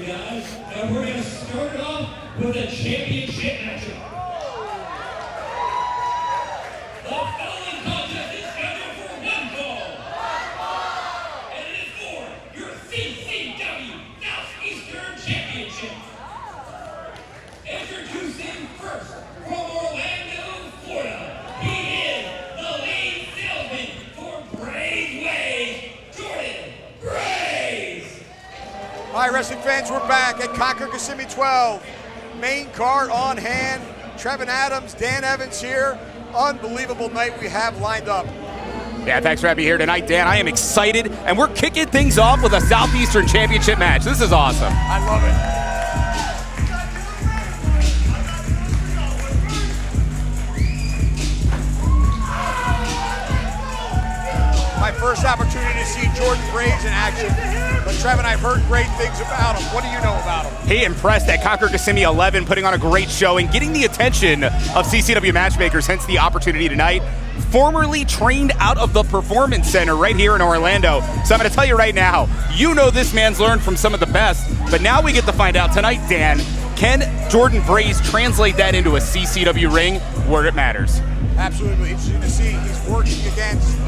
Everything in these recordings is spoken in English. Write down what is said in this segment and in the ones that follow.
guys, and we're going to start it off with a championship matchup. The following contest is scheduled for one fall. And it is for your CCW Southeastern Championship. Introducing first from Orlando, Florida, he is the lead salesman for Braves Ways, Jordan Braves. All right, wrestling fans, we're back at Conquer Kissimmee 12. Main card on hand. Trevin Adams, Dan Evans here. Unbelievable night we have lined up. Yeah, thanks for having me here tonight, Dan. I am excited, and we're kicking things off with a Southeastern Championship match. This is awesome. I love it. My first opportunity to see Jordan Braves in action. But Trevin, I've heard great things about him. What do you know about him? He impressed at Conquer Kissimmee 11, putting on a great showing, getting the attention of CCW matchmakers, hence the opportunity tonight. Formerly trained out of the Performance Center right here in Orlando. So I'm going to tell you right now, you know this man's learned from some of the best, but now we get to find out tonight, Dan, can Jordan Braves translate that into a CCW ring where it matters? Absolutely. Interesting to see. He's working against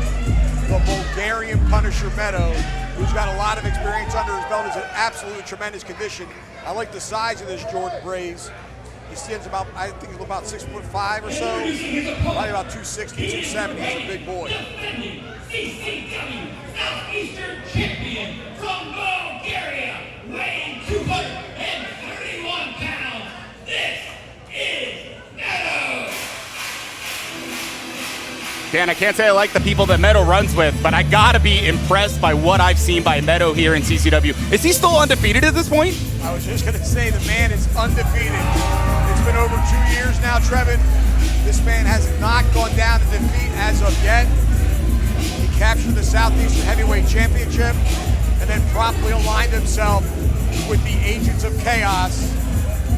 the Bulgarian Punisher Meto, who's got a lot of experience under his belt. He's in absolutely tremendous condition. I like the size of this Jordan Braves. He stands about, I think he's about 6'5" or so. Probably about 260, 270. He's a big boy. Defending CCW Southeastern Champion from Bulgaria, weighing 231 pounds. This is Nadia. Dan, I can't say I like the people that Meto runs with, but I gotta be impressed by what I've seen by Meto here in CCW. Is he still undefeated at this point? I was just gonna say the man is undefeated. It's been over 2 years now, Trevin. This man has not gone down to defeat as of yet. He captured the Southeastern Heavyweight Championship and then promptly aligned himself with the Agents of Chaos.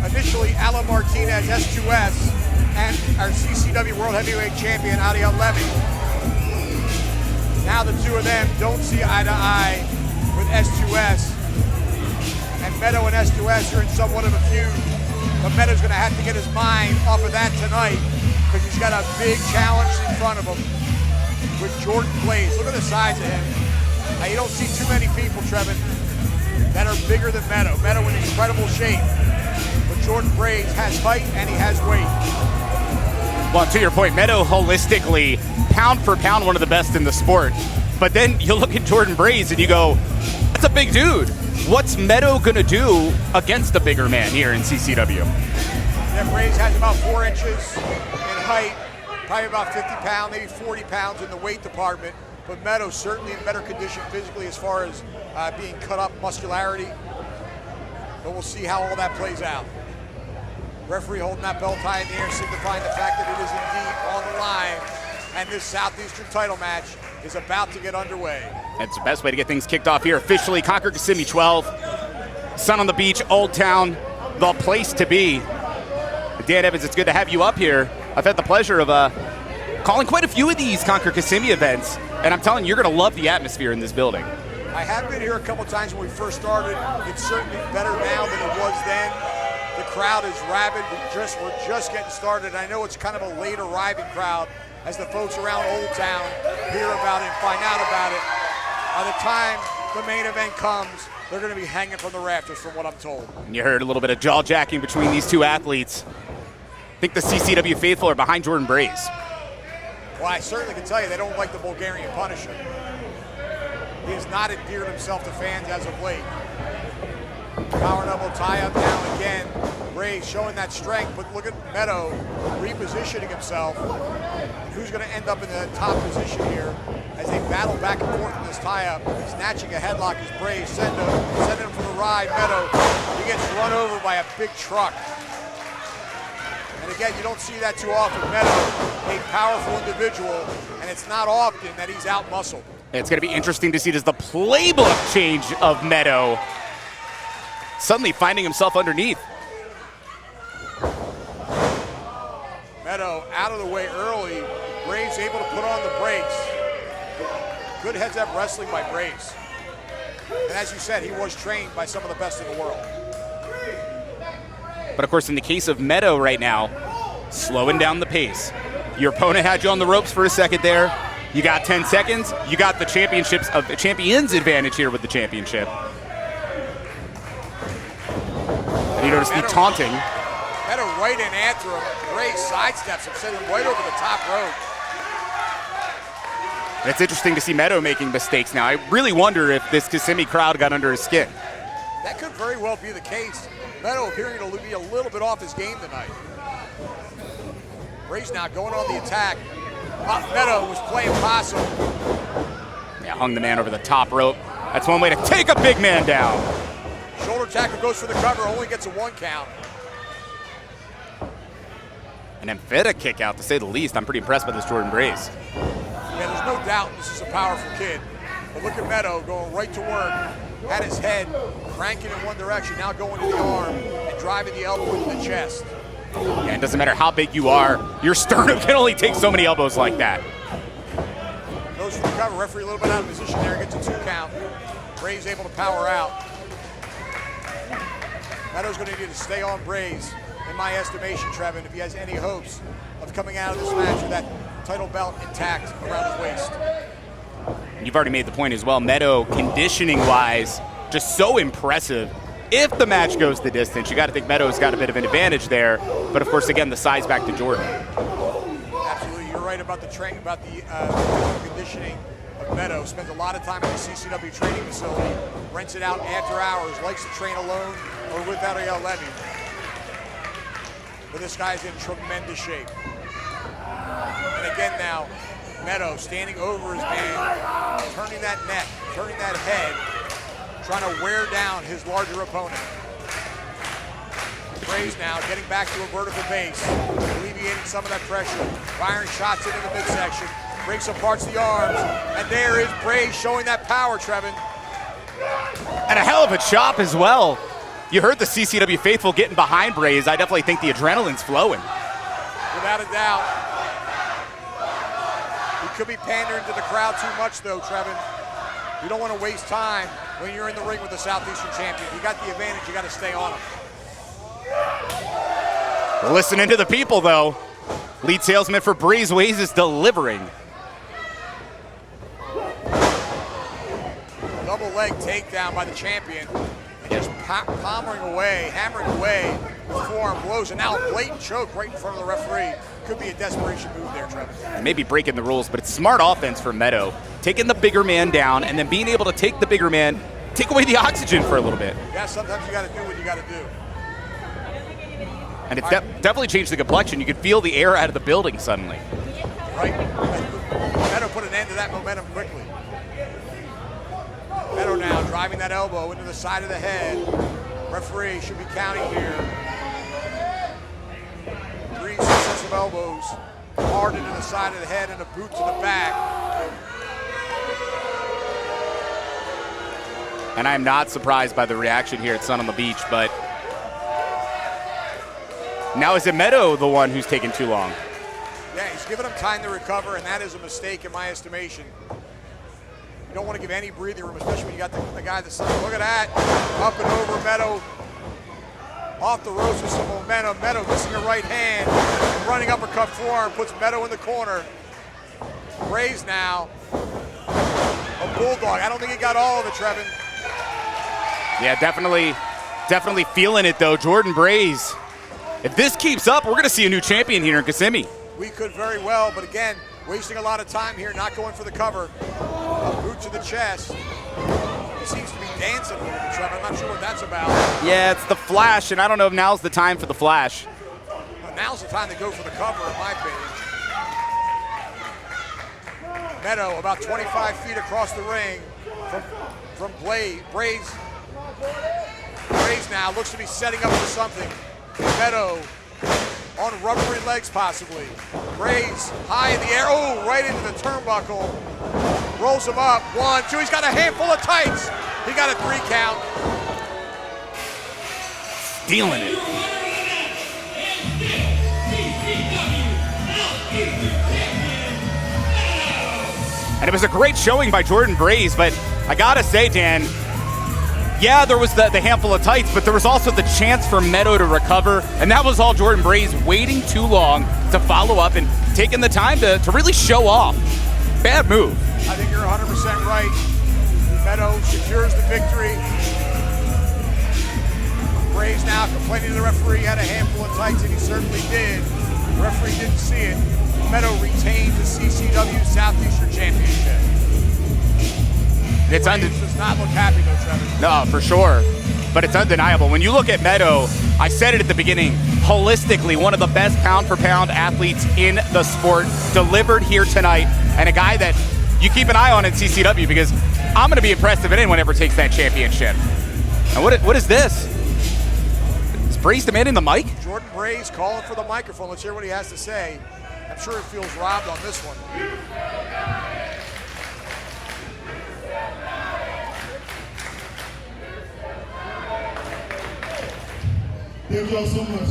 Initially, Alan Martinez, S2S, and our CCW World Heavyweight Champion, Ariel Levy. Now the two of them don't see eye to eye with S2S. And Meto and S2S are in somewhat of a feud. But Meto's gonna have to get his mind off of that tonight because he's got a big challenge in front of him with Jordan Braves. Look at the size of him. Now you don't see too many people, Trevin, that are bigger than Meto. Meto in incredible shape. But Jordan Braves has height and he has weight. Well, to your point, Meto holistically, pound for pound, one of the best in the sport. But then you look at Jordan Braves and you go, that's a big dude. What's Meto gonna do against a bigger man here in CCW? Yeah, Braves has about 4 inches in height, probably about 50 pounds, maybe 40 pounds in the weight department. But Meto's certainly in better condition physically as far as being cut up muscularity. But we'll see how all that plays out. Referee holding that belt high in the air, signifying the fact that it is indeed on the line. And this Southeastern title match is about to get underway. That's the best way to get things kicked off here. Officially, Conquer Kissimmee 12. Sun on the beach, Old Town, the place to be. Dan Evans, it's good to have you up here. I've had the pleasure of calling quite a few of these Conquer Kissimmee events, and I'm telling you, you're going to love the atmosphere in this building. I have been here a couple times when we first started. It's certainly better now than it was then. The crowd is rabid. We're just getting started. I know it's kind of a late arriving crowd as the folks around Old Town hear about it and find out about it. By the time the main event comes, they're going to be hanging from the rafters from what I'm told. And you heard a little bit of jaw-jacking between these two athletes. I think the CCW faithful are behind Jordan Braves. Well, I certainly can tell you they don't like the Bulgarian Punisher. He has not endeared himself to fans as of late. Power elbow tie-up now again. Braves showing that strength, but look at Meto repositioning himself. And who's going to end up in the top position here as they battle back and forth in this tie-up. Snatching a headlock as Braves sending him for the ride. Meto, he gets run over by a big truck. And again, you don't see that too often. Meto, a powerful individual, and it's not often that he's out-muscled. It's going to be interesting to see does the playbook change of Meto suddenly finding himself underneath. Meto out of the way early. Braves able to put on the brakes. Good heads-up wrestling by Braves. And as you said, he was trained by some of the best in the world. But of course, in the case of Meto right now, slowing down the pace. Your opponent had you on the ropes for a second there. You got 10 seconds. You got the champions advantage here with the championship. And you notice the taunting. Meto right in after him. Ray sidesteps him, sending him right over the top rope. And it's interesting to see Meto making mistakes now. I really wonder if this Kissimmee crowd got under his skin. That could very well be the case. Meto appearing to be a little bit off his game tonight. Ray's now going on the attack. Meto was playing possum. Yeah, hung the man over the top rope. That's one way to take a big man down. Shoulder tackle goes for the cover, only gets a 1 count. An Invidia kick out, to say the least. I'm pretty impressed by this Jordan Braze. Yeah, there's no doubt this is a powerful kid. But look at Meto going right to work. Had his head cranking in one direction, now going to the arm and driving the elbow into the chest. Yeah, it doesn't matter how big you are, your sternum can only take so many elbows like that. Goes for the cover, referee a little bit out of position there, gets a 2 count. Braze able to power out. Meto's going to need to stay on Braze, in my estimation, Trevin, if he has any hopes of coming out of this match with that title belt intact around his waist. You've already made the point as well. Meto, conditioning-wise, just so impressive. If the match goes the distance, you got to think Meto's got a bit of an advantage there. But of course, again, the size back to Jordan. Absolutely, you're right about the conditioning of Meto. Spends a lot of time in the CCW Training Facility, rents it out after hours, likes to train alone or with Ariel Levy. But this guy's in tremendous shape. And again now, Meto standing over his man, turning that neck, turning that head, trying to wear down his larger opponent. Braze now getting back to a vertical base, alleviating some of that pressure. Firing shots into the midsection, breaks apart the arms, and there is Braze showing that power, Trevin. And a hell of a chop as well. You heard the CCW faithful getting behind Braze. I definitely think the adrenaline's flowing. Without a doubt. He could be pandering to the crowd too much though, Trevin. You don't want to waste time when you're in the ring with the Southeastern champion. You got the advantage, you got to stay on him. Listening to the people though. Lead salesman for Braze Ways is delivering. Double leg takedown by the champion. And just hammering away with forearm blows, and now a blatant choke right in front of the referee. Could be a desperation move there, Trevor. Maybe breaking the rules, but it's smart offense for Meto. Taking the bigger man down and then being able to take the bigger man, take away the oxygen for a little bit. Yeah, sometimes you got to do what you got to do. And it's definitely changed the complexion. You could feel the air out of the building suddenly. Right. Meto put an end to that momentum quickly. Meto now driving that elbow into the side of the head. Referee should be counting here. 3 successive elbows, hard into the side of the head and a boot to the back. And I'm not surprised by the reaction here at Sun on the Beach, but now is it Meto the one who's taking too long? Yeah, he's giving him time to recover, and that is a mistake in my estimation. You don't want to give any breathing room, especially when you got the guy that's, look at that, up and over Meto, off the ropes with some momentum. Meto missing a right hand, running uppercut forearm, puts Meto in the corner. Braze now, a bulldog. I don't think he got all of it, Trevin. Yeah, definitely feeling it though. Jordan Braze. If this keeps up, we're going to see a new champion here in Kissimmee. We could very well, but again, wasting a lot of time here, not going for the cover. A boot to the chest. He seems to be dancing a little bit, Trevor. I'm not sure what that's about. Yeah, it's the flash, and I don't know if now's the time for the flash. Well, now's the time to go for the cover, in my opinion. Meto about 25 feet across the ring from Braze. Braze now looks to be setting up for something. Meto on rubbery legs possibly. Braze high in the air, oh, right into the turnbuckle. Rolls him up, 1, 2, he's got a handful of tights. He got a 3 count. Stealing it. And it was a great showing by Jordan Braze, but I gotta say, Dan, Yeah, there was the handful of tights, but there was also the chance for Meto to recover, and that was all Jordan Bray's waiting too long to follow up and taking the time to really show off. Bad move. I think you're 100% right. Meto secures the victory. Bray's now complaining to the referee, he had a handful of tights, and he certainly did. The referee didn't see it. Meto retained the CCW Southeastern Championship. It's does not look happy though, Trevor. No, for sure. But it's undeniable. When you look at Meto, I said it at the beginning, holistically, one of the best pound-for-pound athletes in the sport, delivered here tonight, and a guy that you keep an eye on in CCW, because I'm going to be impressed if anyone ever takes that championship. And what is this? Is Bray's demanding the mic? Jordan Bray's calling for the microphone. Let's hear what he has to say. I'm sure he feels robbed on this one. Thank y'all so much.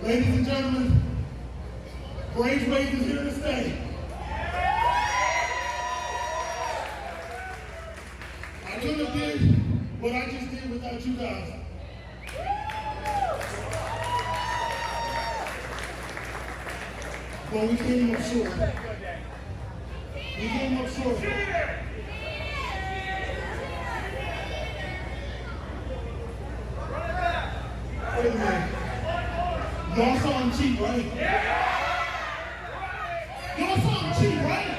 Ladies and gentlemen, Cruiserweight is here to stay. I couldn't have did what I just did without you guys. But we came up short. We came up short. Wait a minute. Y'all saw him cheat, right? Y'all saw him cheat, right?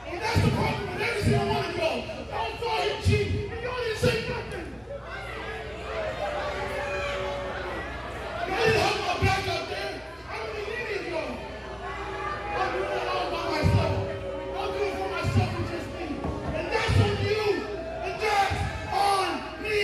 And that's the problem with every single one of y'all. Y'all saw him cheat, and y'all didn't say nothing. Y'all didn't have my back out there. I don't need any of y'all. I'm doing it all by myself. I'll do it for myself and just me. And that's on you. And that's on me.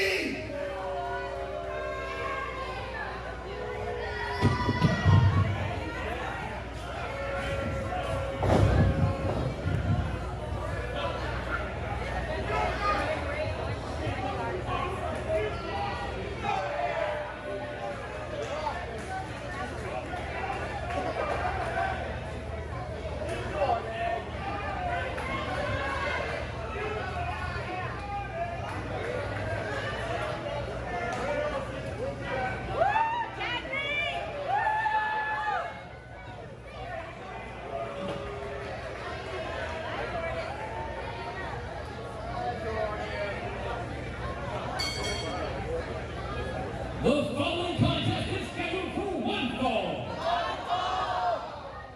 The following contest is scheduled for one fall.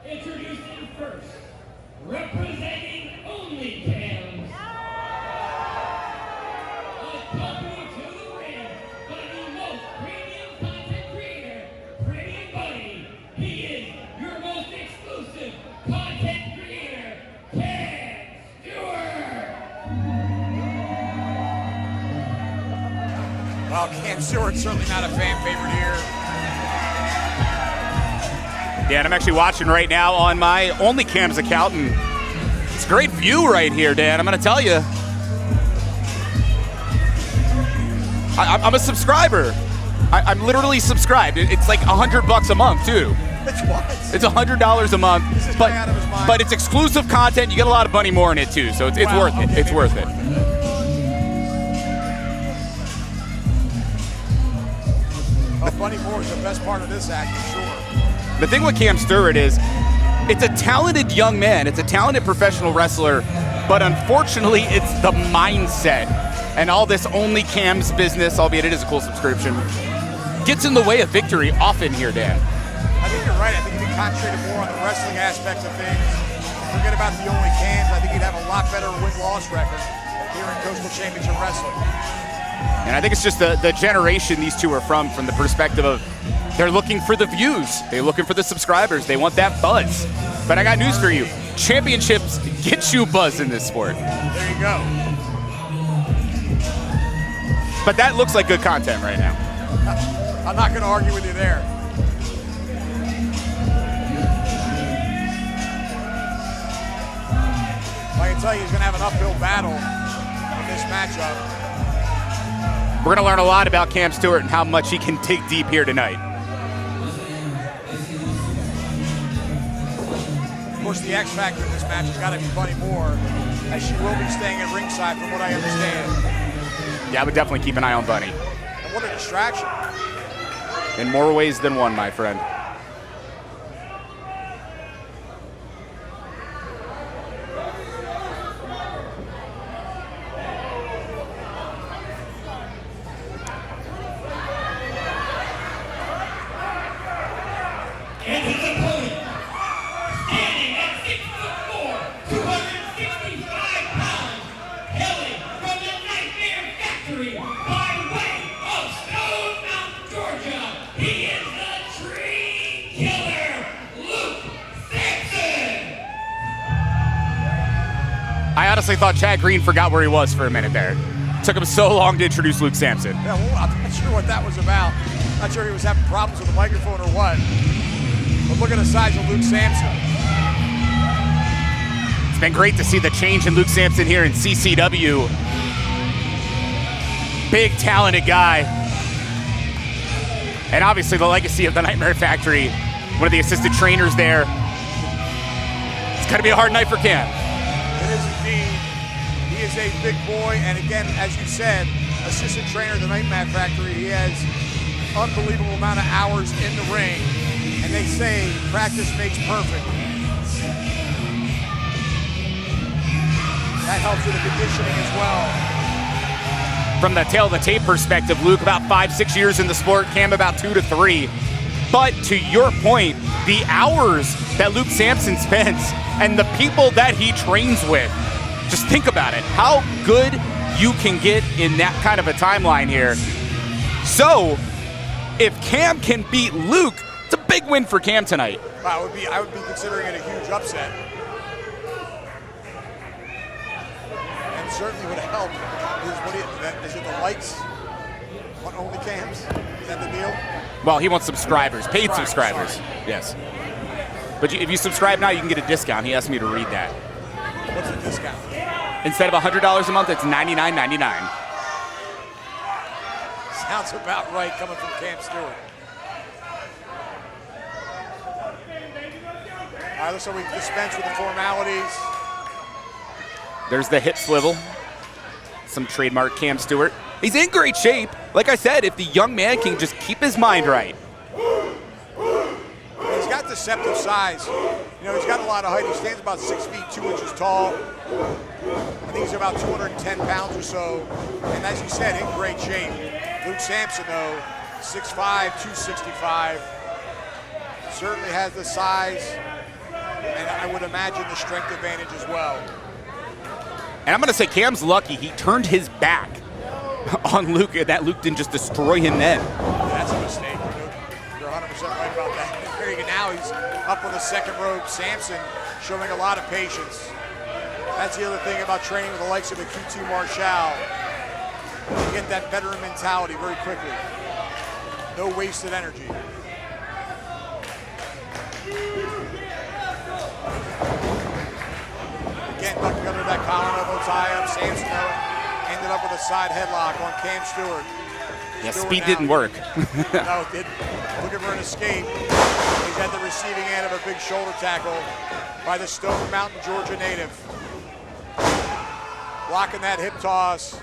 Introducing first, representing only cams. Accompanied to the ring by the most premium content creator, Premium Buddy. He is your most exclusive content creator, Stewart. Well, Cam Stewart's certainly not a fan favorite here. Yeah, and I'm actually watching right now on my Only Cams account, and it's a great view right here, Dan. I'm going to tell you. I'm a subscriber. I'm literally subscribed. It's like $100 a month, too. It's what? It's $100 a month, This is way out of his mind. but it's exclusive content. You get a lot of Bunny Moore in it, too, so it's Wow, worth it. okay, It's maybe worth it. Well, Bunny Moore is the best part of this act, for sure. The thing with Cam Stewart is, it's a talented young man. It's a talented professional wrestler, but unfortunately, it's the mindset and all this Only Cams business, albeit it is a cool subscription, gets in the way of victory often here, Dan. I think you're right. I think if he concentrated more on the wrestling aspects of things, forget about the Only Cams, I think he'd have a lot better win-loss record here in Coastal Championship Wrestling. And I think it's just the generation these two are from the perspective of they're looking for the views. They're looking for the subscribers. They want that buzz. But I got news for you. Championships get you buzz in this sport. There you go. But that looks like good content right now. I'm not going to argue with you there. I can tell you he's going to have an uphill battle in this matchup. We're going to learn a lot about Cam Stewart and how much he can dig deep here tonight. Of course, the X factor in this match has got to be Bunny Moore. as she will be staying at ringside from what I understand. Yeah, I would definitely keep an eye on Bunny. And what a distraction. In more ways than one, my friend. And his opponent, standing at 6'4", 265 pounds, hailing from the Nightmare Factory by way of Stone Mountain, Georgia, he is the Tree Killer, Luke Sampson. I honestly thought Chad Green forgot where he was for a minute there. Took him so long to introduce Luke Sampson. Yeah, well, I'm not sure what that was about. Not sure he was having problems with the microphone or what. But look at the size of Luke Sampson. It's been great to see the change in Luke Sampson here in CCW. Big, talented guy. And obviously the legacy of the Nightmare Factory. One of the assistant trainers there. It's gonna be a hard night for Cam. It is indeed. He is a big boy, and again, as you said, assistant trainer of the Nightmare Factory. He has unbelievable amount of hours in the ring, and they say practice makes perfect. That helps with the conditioning as well. From the tail of the tape perspective, Luke about 5-6 years in the sport, Cam about 2 to 3. But to your point, the hours that Luke Sampson spends and the people that he trains with, just think about it, how good you can get in that kind of a timeline here. So, if Cam can beat Luke, it's a big win for Cam tonight. I would be considering it a huge upset. And certainly would help. Is it the lights on only Cams? Is that the deal? Well, he wants subscribers, paid subscribers. Sorry. Yes. But if you subscribe now, you can get a discount. He asked me to read that. What's the discount? Instead of $100 a month, it's $99.99. Sounds about right coming from Cam Stewart. All right, looks like we dispense with the formalities. There's the hip swivel. Some trademark Cam Stewart. He's in great shape. Like I said, if the young man can just keep his mind right. He's got deceptive size. You know, he's got a lot of height. He stands about 6 feet 2 inches tall. I think he's about 210 pounds or so. And as you said, in great shape. Luke Sampson, though, 6'5", 265. Certainly has the size, and I would imagine the strength advantage as well. And I'm going to say Cam's lucky he turned his back on Luke, and that Luke didn't just destroy him then. That's a mistake. You're 100% right about that. Very good. Now he's up on the second rope. Sampson showing a lot of patience. That's the other thing about training with the likes of the QT Marshall. You get that veteran mentality very quickly. No wasted energy. Again, ducking under that collar elbow tie-up. Sampson ended up with a side headlock on Cam Stewart. Yeah, Stewart speed now, didn't work. No, it didn't. Looking for an escape. He's at the receiving end of a big shoulder tackle by the Stone Mountain, Georgia native. Blocking that hip toss.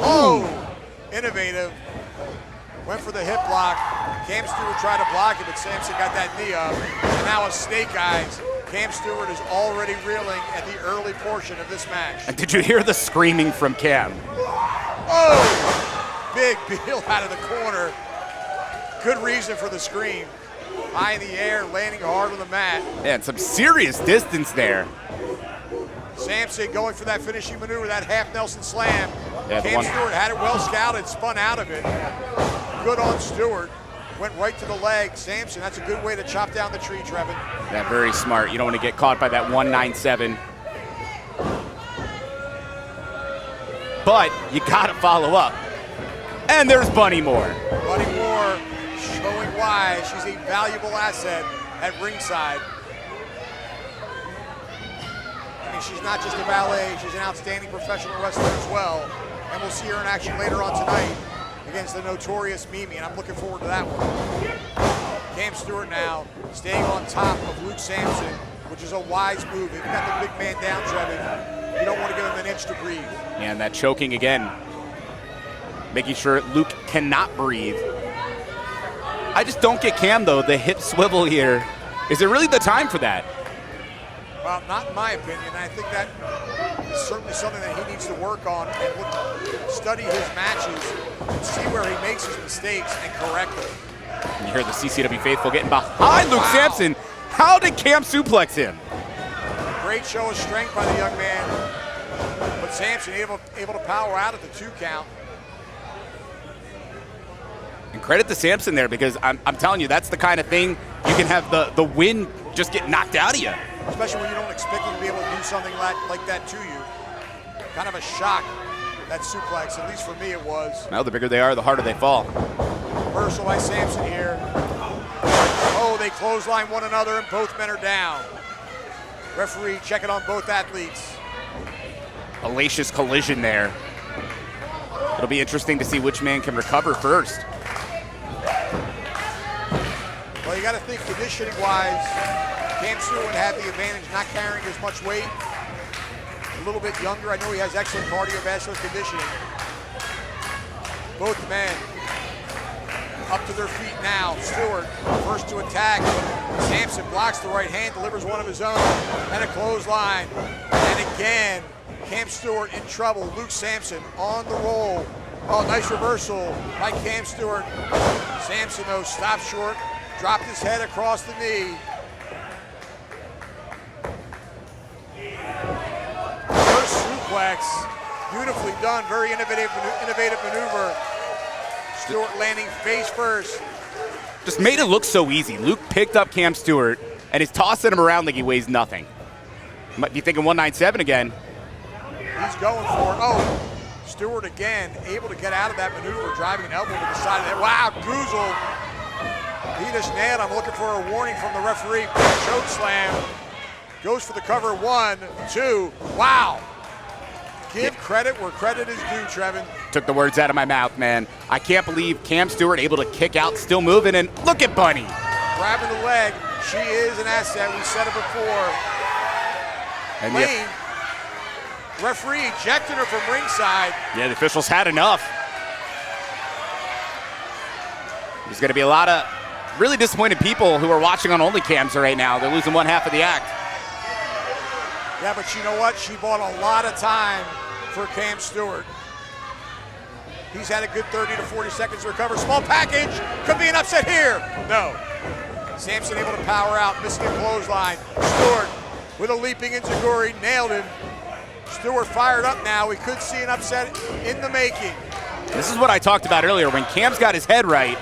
Oh, innovative. Went for the hip block. Cam Stewart tried to block it, but Sampson got that knee up. And now a snake eyes. Cam Stewart is already reeling at the early portion of this match. And did you hear the screaming from Cam? Oh! Big Bill out of the corner. Good reason for the scream. High in the air, landing hard on the mat. Man, some serious distance there. Sampson going for that finishing maneuver, that half Nelson slam. Yeah, Cam Stewart had it well scouted, spun out of it. Good on Stewart. Went right to the leg. Sampson, that's a good way to chop down the tree, Trevin. Yeah, very smart. You don't want to get caught by that 197. But you got to follow up. And there's Bunny Moore. Bunny Moore showing why she's a valuable asset at ringside. I mean, she's not just a valet, she's an outstanding professional wrestler as well. And we'll see her in action later on tonight against the Notorious Mimi, and I'm looking forward to that one. Cam Stewart now staying on top of Luke Sampson, which is a wise move. If you got the big man down, Trevin, You don't want to give him an inch to breathe. And that choking again, making sure Luke cannot breathe. I just don't get Cam, though, the hip swivel here. Is it really the time for that? Well, not in my opinion. I think that is certainly something that he needs to work on and study his matches and see where he makes his mistakes and correct them. And you hear the CCW faithful getting behind Luke Sampson. How did Cam suplex him? Great show of strength by the young man. But Sampson able to power out at the 2 count. And credit to Sampson there, because I'm telling you, that's the kind of thing you can have the win just get knocked out of you. Especially when you don't expect him to be able to do something like that to you. Kind of a shock, that suplex, at least for me it was. Now the bigger they are, the harder they fall. Reversal by Sampson here. Oh, they clothesline one another and both men are down. Referee checking on both athletes. Hellacious collision there. It'll be interesting to see which man can recover first. Well, you got to think conditioning-wise, Cam Stewart would have the advantage not carrying as much weight. A little bit younger. I know he has excellent cardiovascular conditioning. Both men up to their feet now. Stewart first to attack. Sampson blocks the right hand, delivers one of his own, and a clothesline. And again, Cam Stewart in trouble. Luke Sampson on the roll. Oh, nice reversal by Cam Stewart. Sampson, though, stopped short, dropped his head across the knee. First suplex, beautifully done, very innovative maneuver. Stewart landing face first. Just made it look so easy. Luke picked up Cam Stewart and is tossing him around like he weighs nothing. Might be thinking 197 again. He's going for it. Oh, Stewart again, able to get out of that maneuver, driving an elbow to the side of that. Wow, Goozle. He just nailed. I'm looking for a warning from the referee. Big choke slam. Goes for the cover. 1, 2. Wow. Give credit where credit is due, Trevin. Took the words out of my mouth, man. I can't believe Cam Stewart able to kick out, still moving, and look at Bunny. Grabbing the leg. She is an asset. We said it before. And Lane, referee ejected her from ringside. Yeah, the officials had enough. There's going to be a lot of really disappointed people who are watching on only cams right now. They're losing one half of the act. Yeah, but you know what? She bought a lot of time for Cam Stewart. He's had a good 30 to 40 seconds to recover. Small package. Could be an upset here. No. Sampson able to power out, missing a clothesline. Stewart with a leaping enziguri, nailed him. Stewart fired up now. We could see an upset in the making. This is what I talked about earlier. When Cam's got his head right,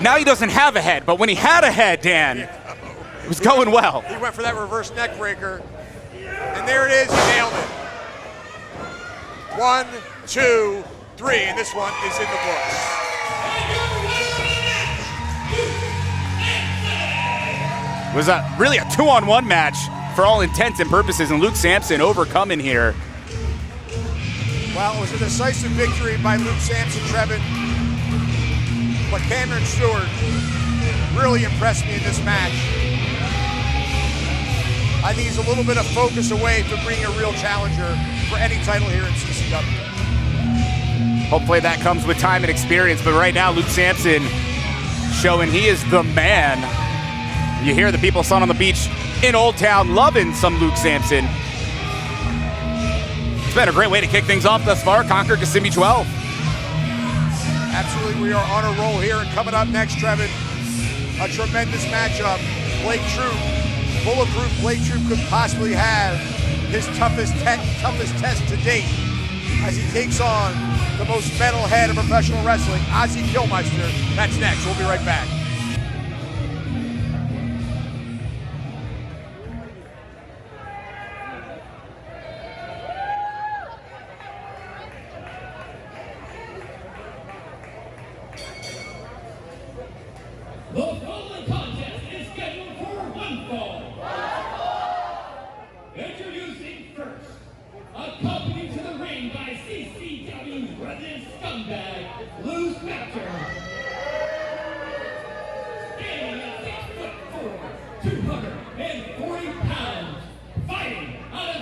now he doesn't have a head, but when he had a head, Dan, it was going well. He went for that reverse neck breaker, and there it is. He nailed it. 1, 2, 3, and this one is in the books. It was really a 2-on-1 match for all intents and purposes, and Luke Sampson overcoming here. Well, it was a decisive victory by Luke Sampson, Trevin. But Cameron Stewart really impressed me in this match. I think he's a little bit of focus away from being a real challenger for any title here in CCW. Hopefully that comes with time and experience, but right now Luke Sampson showing he is the man. You hear the people sun on the beach in Old Town loving some Luke Sampson. It's been a great way to kick things off thus far. Conquer Kissimmee 12. Absolutely, we are on a roll here, and coming up next, Trevin, a tremendous matchup. Blake Troop, bulletproof Blake Troop could possibly have his toughest test to date as he takes on the most metal head of professional wrestling, Ozzy Kilmeister. That's next. We'll be right back. The following contest is scheduled for one fall. Introducing first, accompanied to the ring by CCW's resident scumbag, Spectre. Standing at 6'4", 240 pounds, fighting out of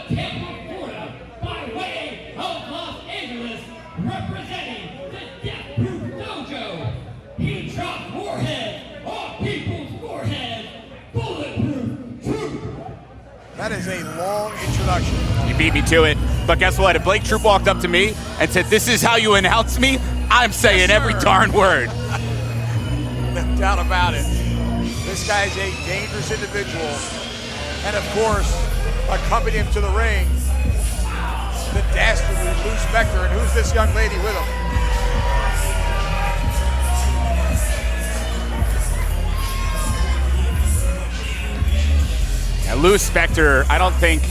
and beat me to it. But guess what? If Blake Troop walked up to me and said, "This is how you announce me," I'm saying every darn word. No doubt about it. This guy is a dangerous individual. And of course, accompanying him to the ring, the dastardly Lou Spectre. And who's this young lady with him? Yeah, Lou Spectre, I don't think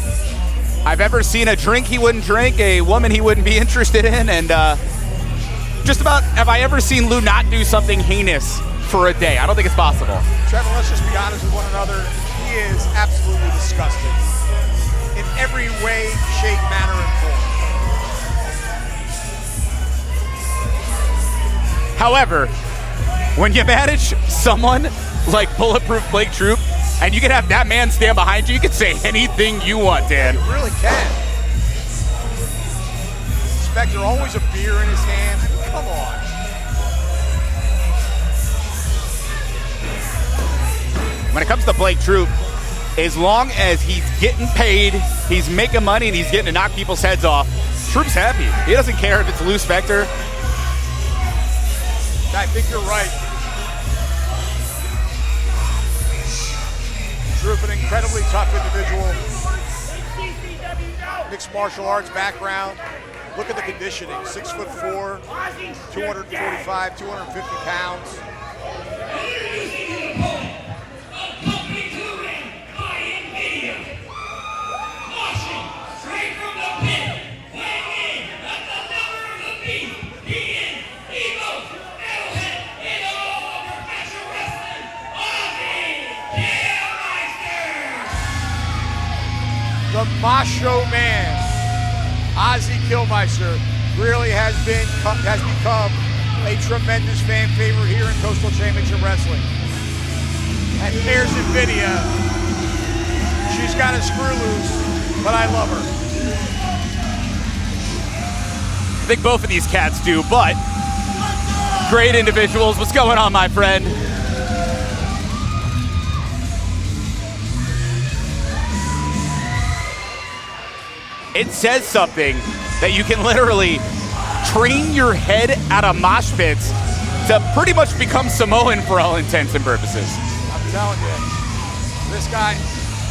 I've ever seen a drink he wouldn't drink, a woman he wouldn't be interested in, and just about have I ever seen Lou not do something heinous for a day? I don't think it's possible. Trevor, let's just be honest with one another. He is absolutely disgusting in every way, shape, manner, and form. However, when you manage someone like Bulletproof Blake Troop, and you can have that man stand behind you, you can say anything you want, Dan. You really can. Spectre, always a beer in his hand. Come on. When it comes to Blake Troop, as long as he's getting paid, he's making money, and he's getting to knock people's heads off, Troop's happy. He doesn't care if it's Lou Spectre. I think you're right. Troop, an incredibly tough individual. Mixed martial arts background. Look at the conditioning. 6'4", 245, 250 pounds. Accompanied to the ring by Invidia. Marching straight from the pit, weighing in at the number of the beast. He is the most metalhead in all of professional wrestling, Ozzy Kilmeister. The Macho Man, Ozzy Kilmeister, really has become a tremendous fan favorite here in Coastal Championship Wrestling. And there's Invidia. She's got a screw loose, but I love her. I think both of these cats do, but great individuals. What's going on, my friend? It says something that you can literally train your head out of mosh pits to pretty much become Samoan for all intents and purposes. I'm telling you, this guy,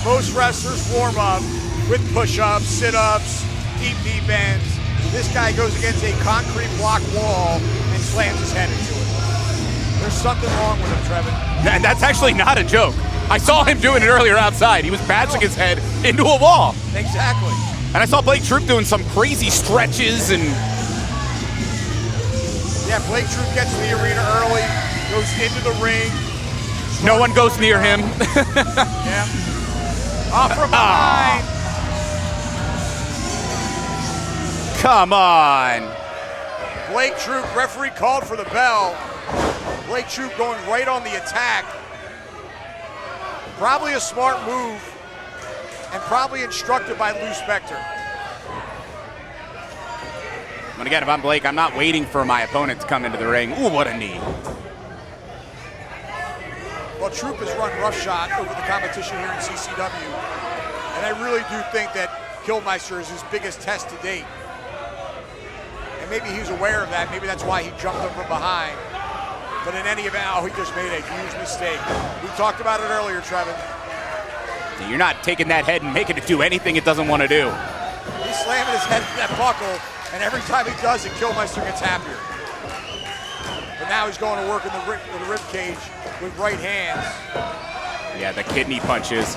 most wrestlers warm up with push-ups, sit-ups, deep knee bends. This guy goes against a concrete block wall and slams his head into it. There's something wrong with him, Trevin. And that's actually not a joke. I saw him doing it earlier outside. He was bashing his head into a wall. Exactly. And I saw Blake Troop doing some crazy stretches and... Yeah, Blake Troop gets to the arena early, goes into the ring. No one goes near him. Yeah. Off from behind. Come on. Blake Troop, referee called for the bell. Blake Troop going right on the attack. Probably a smart move, and probably instructed by Lou Spectre. And again, if I'm Blake, I'm not waiting for my opponent to come into the ring. Ooh, what a knee. Well, Troop has run roughshod over the competition here in CCW, and I really do think that Kilmeister is his biggest test to date. And maybe he's aware of that. Maybe that's why he jumped him from behind. But in any event, he just made a huge mistake. We talked about it earlier, Trevin. You're not taking that head and making it do anything it doesn't want to do. He's slamming his head into that buckle, and every time he does it, Kilmeister gets happier. But now he's going to work in the rib cage with right hands. Yeah, the kidney punches.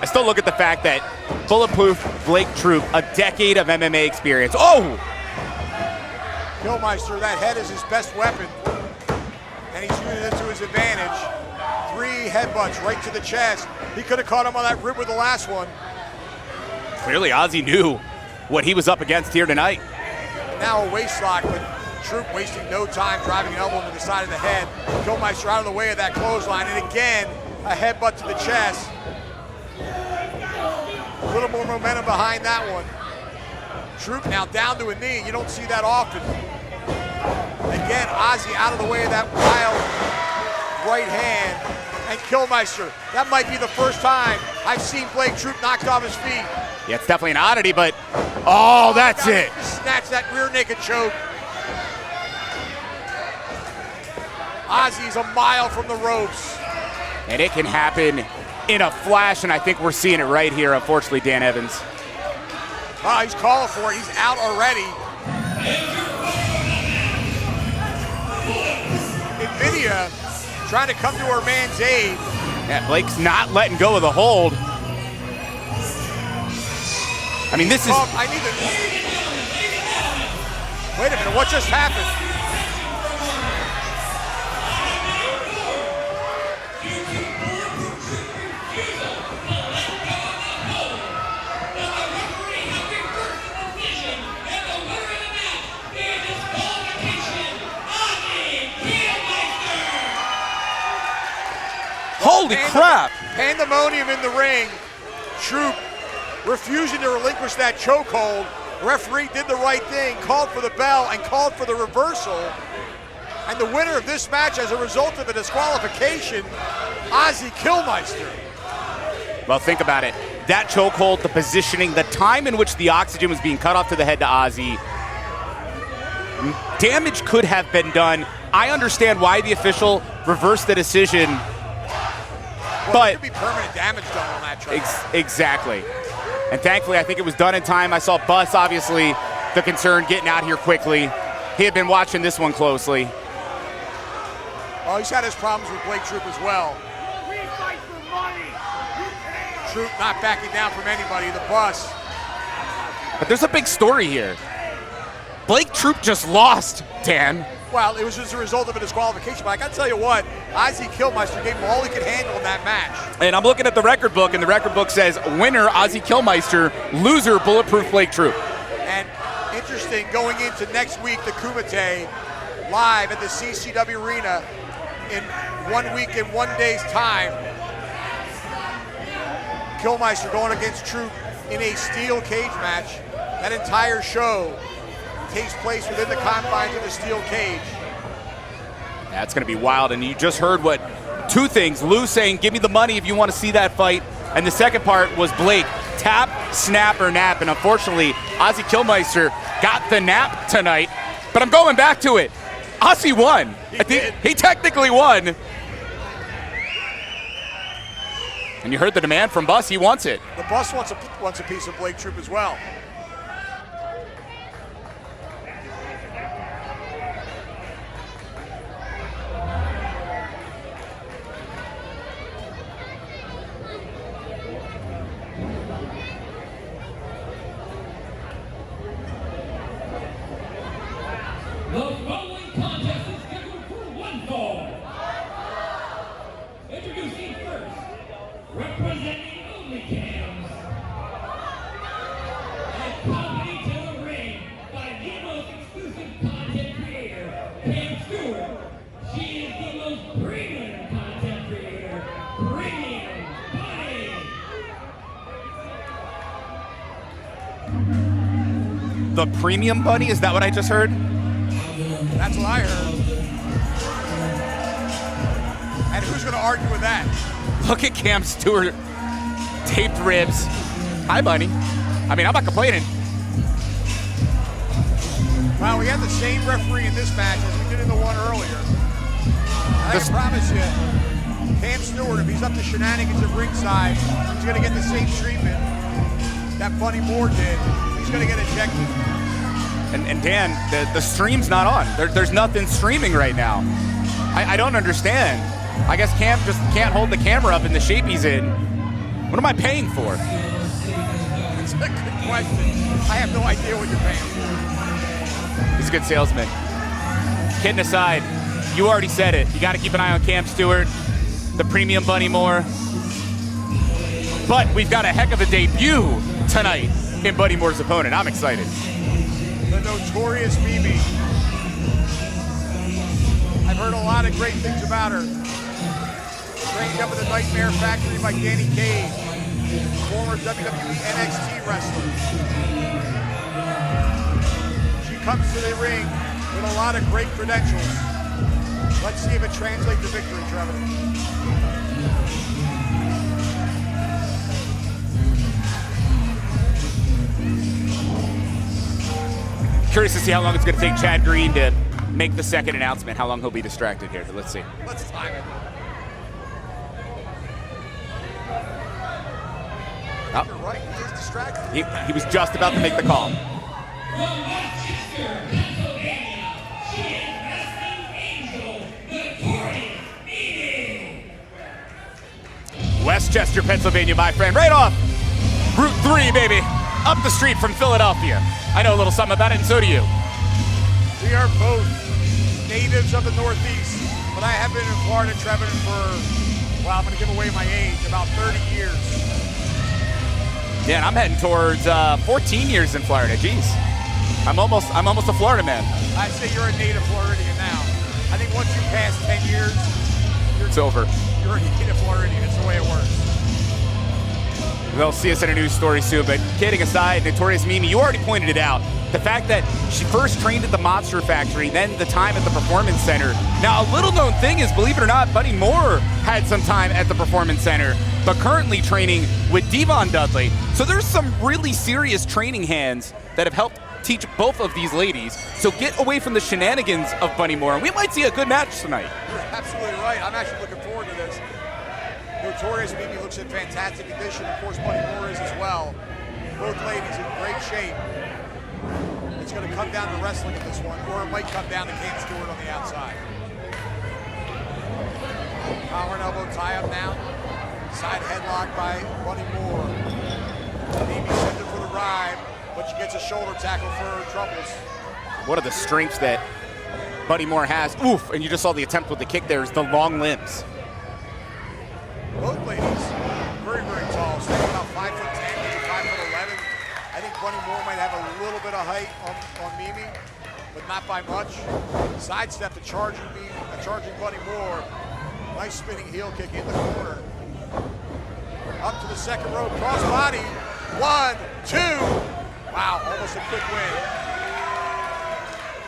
I still look at the fact that Bulletproof Blake Troop, a decade of MMA experience. Oh! Kilmeister, that head is his best weapon, and he's using it to his advantage. 3 headbutts right to the chest. He could have caught him on that rib with the last one. Clearly, Ozzy knew what he was up against here tonight. And now a waist lock, but Troop wasting no time, driving an elbow to the side of the head. Kilmeister out of the way of that clothesline, and again, a headbutt to the chest. A little more momentum behind that one. Troop now down to a knee. You don't see that often. Again, Ozzy out of the way of that wild right hand. And Kilmeister, that might be the first time I've seen Blake Troop knocked off his feet. Yeah, it's definitely an oddity, but oh, that's it. Snatch that rear naked choke. Ozzy's a mile from the ropes. And it can happen in a flash, and I think we're seeing it right here, unfortunately, Dan Evans. Oh, he's calling for it. He's out already. Invidia trying to come to her man's aid. Yeah, Blake's not letting go of the hold. I mean, this is... I need to... Wait a minute, what just happened? Holy crap! Pandemonium in the ring. Troop refusing to relinquish that chokehold. Referee did the right thing, called for the bell and called for the reversal. And the winner of this match as a result of a disqualification, Ozzy Kilmeister. Well, think about it. That chokehold, the positioning, the time in which the oxygen was being cut off to the head to Ozzy. Damage could have been done. I understand why the official reversed the decision. Well, but there could be permanent damage done on that chokehold. Exactly. And thankfully, I think it was done in time. I saw Bus, obviously, the concern, getting out here quickly. He had been watching this one closely. Oh, he's had his problems with Blake Troop as well. We fight for money. Troop not backing down from anybody, the Bus. But there's a big story here. Blake Troop just lost, Dan. Well, it was just a result of a disqualification, but I gotta tell you what, Ozzy Kilmeister gave him all he could handle in that match. And I'm looking at the record book, and the record book says winner, Ozzy Kilmeister, loser, Bulletproof Blake Troop. And interesting, going into next week, the Kumite, live at the CCW Arena in 1 week and 1 day's time. Kilmeister going against Troop in a steel cage match. That entire show takes place within the confines of the steel cage. That's going to be wild, and you just heard what two things. Lou saying, give me the money if you want to see that fight, and the second part was Blake, tap, snap, or nap, and unfortunately, Ozzy Kilmeister got the nap tonight, but I'm going back to it. Ozzy won. He technically won. And you heard the demand from Bus, he wants it. The Bus wants a piece of Blake Troop as well. The following contest is scheduled for one fall. Introducing first, representing only cams. Accompanied to the ring by the most exclusive content creator, Cam Stewart. She is the most premium content creator, Premium Bunny. The Premium Bunny, is that what I just heard? That's what I heard. And who's going to argue with that? Look at Cam Stewart, taped ribs. Hi, Bunny. I mean, I'm not complaining. Well, we had the same referee in this match as we did in the one earlier. I can promise you, Cam Stewart, if he's up to shenanigans at ringside, he's going to get the same treatment that Bunny Moore did. He's going to get ejected. And Dan, the stream's not on. There's nothing streaming right now. I don't understand. I guess Cam just can't hold the camera up in the shape he's in. What am I paying for? It's a good question. I have no idea what you're paying for. He's a good salesman. Kidding aside, you already said it. You got to keep an eye on Cam Stewart, the Premium Bunny Moore. But we've got a heck of a debut tonight in Buddy Moore's opponent. I'm excited. The Notorious BB. I've heard a lot of great things about her. Trained up at the Nightmare Factory by Danny Cage, former WWE NXT wrestler. She comes to the ring with a lot of great credentials. Let's see if it translates to victory, Trevor. Curious to see how long it's going to take Chad Green to make the second announcement, how long he'll be distracted here. Let's see. Let's time it. Oh. You're right, he is distracted. He was just about to make the call. From Rochester, Pennsylvania, she is wrestling angel, Notorious Meto. Westchester, Pennsylvania, my friend. Right off Route 3, baby. Up the street from Philadelphia. I know a little something about it, and so do you. We are both natives of the Northeast, but I have been in Florida traveling for, well, I'm going to give away my age, about 30 years. Yeah, and I'm heading towards 14 years in Florida. Jeez. I'm almost a Florida man. I say you're a native Floridian now. I think once you pass 10 years, It's over. you're a native Floridian. It's the way it works. They'll see us in a news story soon, but kidding aside, Notorious Mimi, you already pointed it out. The fact that she first trained at the Monster Factory, then the time at the Performance Center. Now, a little known thing is, believe it or not, Buddy Moore had some time at the Performance Center, but currently training with Devon Dudley. So there's some really serious training hands that have helped teach both of these ladies. So get away from the shenanigans of Buddy Moore, and we might see a good match tonight. You're absolutely right. I'm actually looking forward to this. Notorious Mimi looks in fantastic condition. Of course, Buddy Moore is as well. Both ladies in great shape. It's going to come down to wrestling in this one, or it might come down to Cam Stewart on the outside. Power and elbow tie up now. Side headlock by Buddy Moore. Mimi sent her for the ride, but she gets a shoulder tackle for her troubles. One of the strengths that Buddy Moore has, oof, and you just saw the attempt with the kick there, is the long limbs. Both ladies, very, very tall. So they're about 5'10", maybe 5'11". I think Buddy Moore might have a little bit of height on Mimi, but not by much. Sidestep to charging Buddy Moore. Nice spinning heel kick in the corner. Up to the second rope, cross body. 1, 2. Wow, almost a quick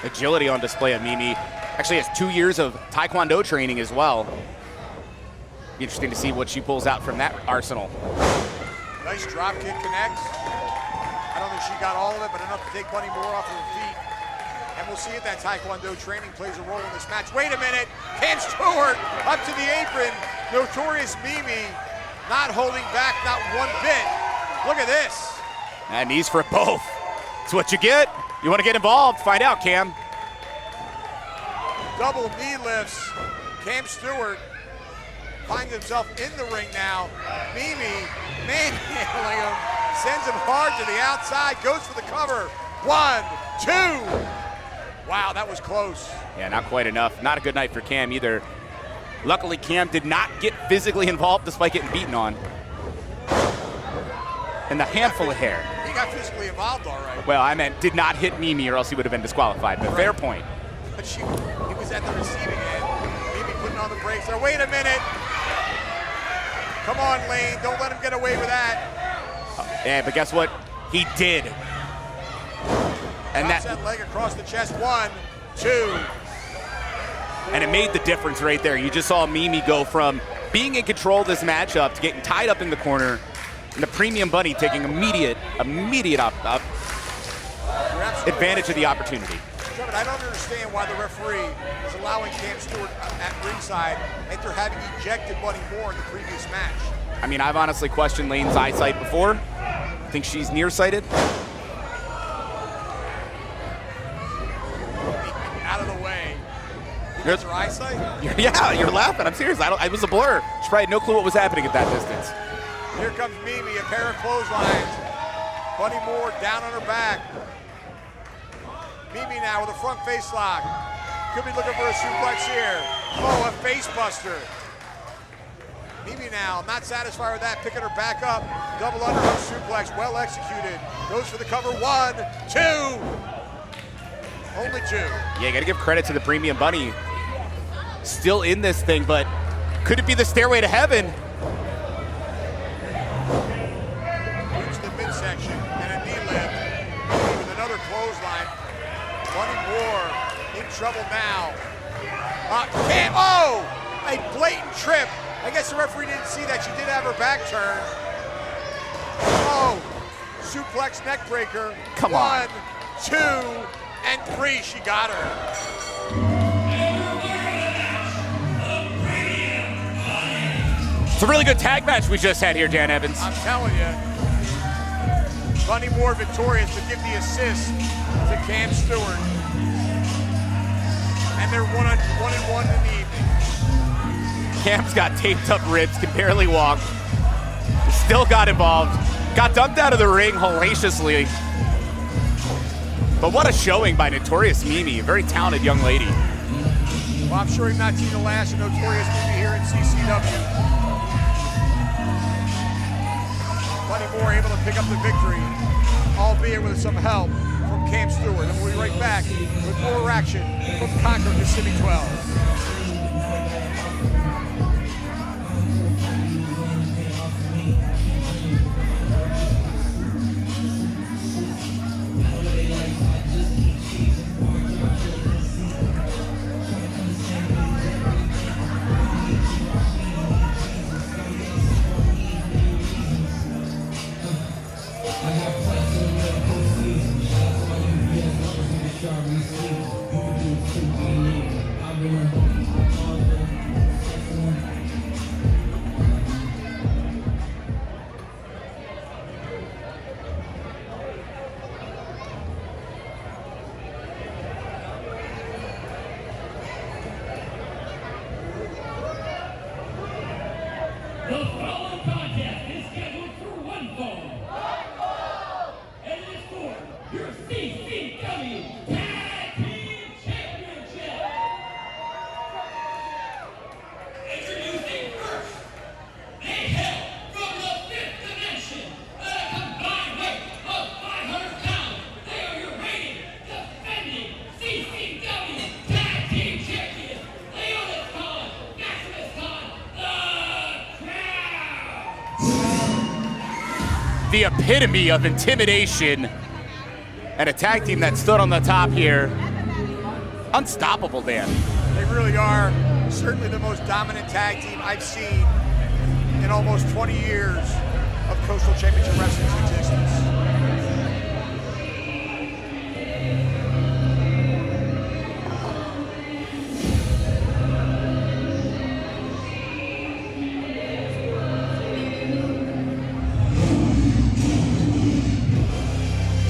win. Agility on display of Mimi. Actually has 2 years of Taekwondo training as well. Be interesting to see what she pulls out from that arsenal. Nice drop kick connects. I don't think she got all of it, but enough to take Buddy Moore off her feet. And we'll see if that Taekwondo training plays a role in this match. Wait a minute, Cam Stewart up to the apron. Notorious Mimi not holding back, not one bit. Look at this. And knees for both. That's what you get. You want to get involved? Find out, Cam. Double knee lifts. Cam Stewart finds himself in the ring now. Mimi manhandling him, sends him hard to the outside, goes for the cover. 1, 2. Wow, that was close. Yeah, not quite enough. Not a good night for Cam either. Luckily, Cam did not get physically involved despite getting beaten on. And the handful of hair. He got physically involved, all right. Well, I meant did not hit Mimi or else he would have been disqualified, but fair point. But he was at the receiving end. Mimi putting on the brakes there. Wait a minute. Come on, Lane. Don't let him get away with that. Yeah, but guess what? He did. And Drops that leg across the chest. 1, 2. And it made the difference right there. You just saw Mimi go from being in control of this matchup to getting tied up in the corner, and the Premium Bunny taking immediate advantage of the opportunity. Trevor, I don't understand why the referee is allowing Cam Stewart at ringside after having ejected Buddy Moore in the previous match. I mean, I've honestly questioned Lane's eyesight before. I think she's nearsighted. Out of the way. Because her eyesight? Yeah, you're laughing. I'm serious. I was a blur. She probably had no clue what was happening at that distance. Here comes Mimi, a pair of clotheslines. Buddy Moore down on her back. Mimi now with a front face lock. Could be looking for a suplex here. Oh, a face buster. Mimi now, not satisfied with that, picking her back up. Double underhook suplex, well executed. Goes for the cover. 1, 2. Only 2. Yeah, you gotta give credit to the Premium Bunny. Still in this thing, but could it be the stairway to heaven? Reach the midsection and a knee lift. Mimi with another clothesline. Buddy Moore in trouble now. Oh! A blatant trip. I guess the referee didn't see that. She did have her back turned. Oh! Suplex neck breaker. Come on. 1, 2. And 3, she got her. It's a really good tag match we just had here, Dan Evans. I'm telling you. Bunny Moore victorious to give the assist to Cam Stewart. And they're 1-1 in the evening. Cam's got taped up ribs, can barely walk. Still got involved. Got dumped out of the ring hellaciously. But what a showing by Notorious Mimi, a very talented young lady. Well, I'm sure you've not seen the last of Notorious Mimi here in CCW. Bunny Moore able to pick up the victory, albeit with some help from Cam Stewart. And we'll be right back with more action from Conquer Kissimmee 12. The following contest is scheduled for one fall. And it is for your CCW Tag Team Championship. Introducing first, they hail from the 5th dimension at a combined weight of 500 pounds. They are your reigning, defending CCW Tag Team Champions. Leonis Khan, Maximus Khan, The epitome of intimidation, and a tag team that stood on the top here. Unstoppable, Dan. They really are certainly the most dominant tag team I've seen in almost 20 years of Coastal Championship Wrestling's existence.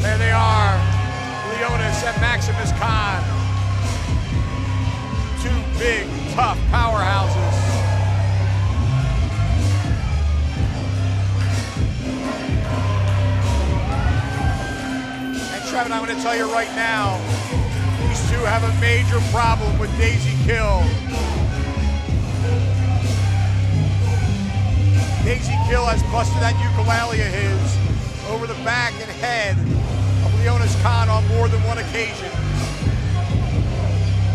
There they are, Leonis and Maximus Khan. Two big, tough powerhouses. And Trevin, I'm going to tell you right now, these two have a major problem with Daisy Kill. Daisy Kill has busted that ukulele of his over the back and head of Leonis Khan on more than one occasion.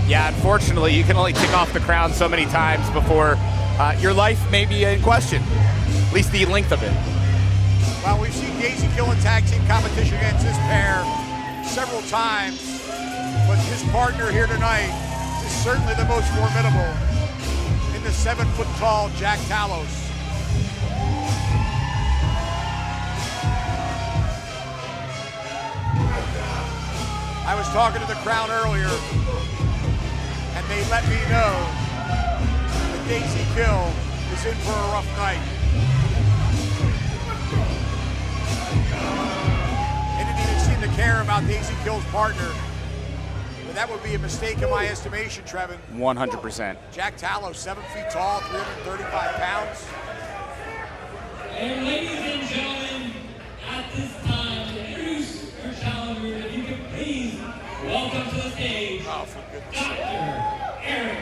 Yeah, unfortunately, you can only kick off the crown so many times before your life may be in question, at least the length of it. Well, we've seen Daisy Kill in tag team competition against this pair several times, but his partner here tonight is certainly the most formidable in the 7-foot-tall Jack Talos. I was talking to the Qrown earlier, and they let me know that Daisy Kill is in for a rough night. They didn't even seem to care about Daisy Kill's partner, but that would be a mistake in my estimation, Trevin. 100%. Jack Talos, 7 feet tall, 335 pounds. And ladies and gentlemen, at this time, to introduce your challenger, if you could please welcome to the stage, Oh, for goodness Dr. sake. Ariel.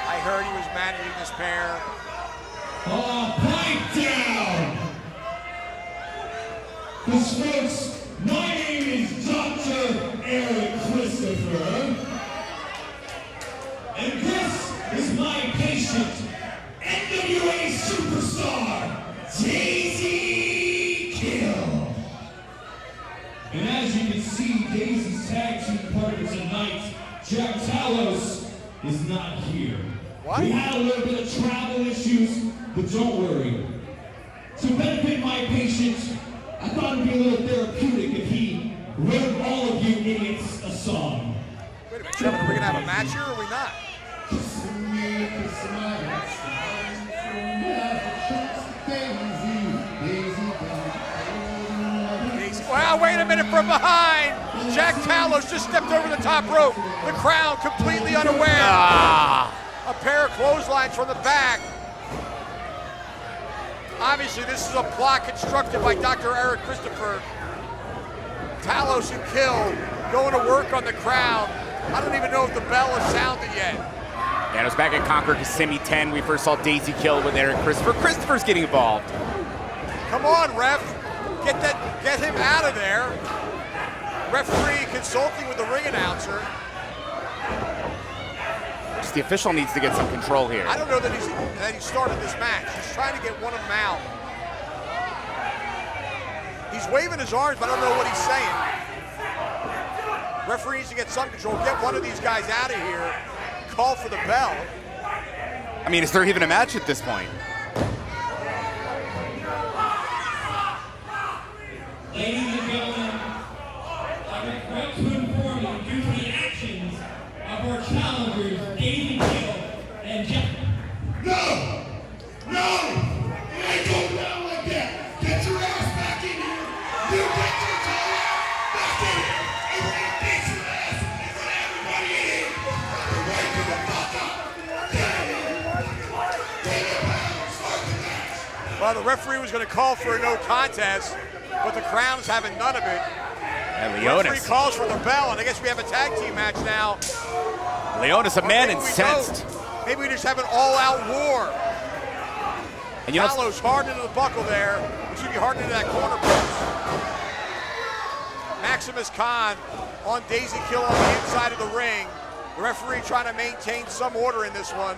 I heard he was managing this pair. Pipe down! Because folks, my name is Dr. Ariel Christopher, and this is my patient, NWA superstar, Daisy Kill. And as you can see, Daisy's tag team partner tonight, Jack Talos, is not here. What? We had a little bit of travel issues, but don't worry. To benefit my patient, I thought it'd be a little therapeutic if he wrote all of you idiots a song. Wait a minute, Trevor, are we gonna have a match here or are we not? Wow, wait a minute from behind. Jack Talos just stepped over the top rope. The Qrown completely unaware. A pair of clotheslines from the back. Obviously, this is a plot constructed by Dr. Eric Christopher. Talos and Kill going to work on the Qrown. I don't even know if the bell has sounded yet. Yeah, it was back at Conquer Kissimmee 10. We first saw Daisy Kill with Eric Christopher. Christopher's getting involved. Come on, ref. Get him out of there. Referee consulting with the ring announcer. Just the official needs to get some control here. I don't know that he started this match. He's trying to get one of them out. He's waving his arms, but I don't know what he's saying. Referee needs to get some control. Get one of these guys out of here. Call for the bell. I mean, is there even a match at this point? Ladies and gentlemen, I regret to inform you, due to the actions of our challengers, Daisy Kill and Jack. No! No! It ain't going down like that. Get your ass back in here. You get your tail back in here. And we're gonna beat your ass in front of everybody in here. We're waking the fuck up. Start the match. Well, the referee was going to call for a no contest, but the Qrown's having none of it. And Referee Leonis. calls for the bell, and I guess we have a tag team match now. Leonis, a man Maybe we incensed. don't. Maybe we just have an all-out war. And you know, Talos hard into the buckle there. It should be hard into that corner post. Maximus Khan on Daisy Kill on the inside of the ring. The referee trying to maintain some order in this one.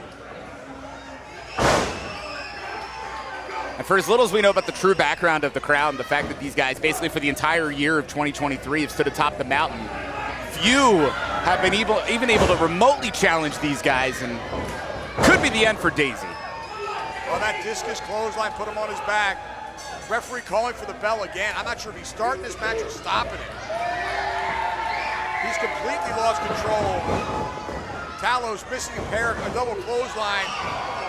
and for as little as we know about the true background of the Qrown, the fact that these guys basically for the entire year of 2023 have stood atop the mountain, few have been able to remotely challenge these guys, and could be the end for Daisy. Well, that discus clothesline put him on his back. Referee calling for the bell again. I'm not sure if he's starting this match or stopping it. He's completely lost control. Talos missing a double clothesline,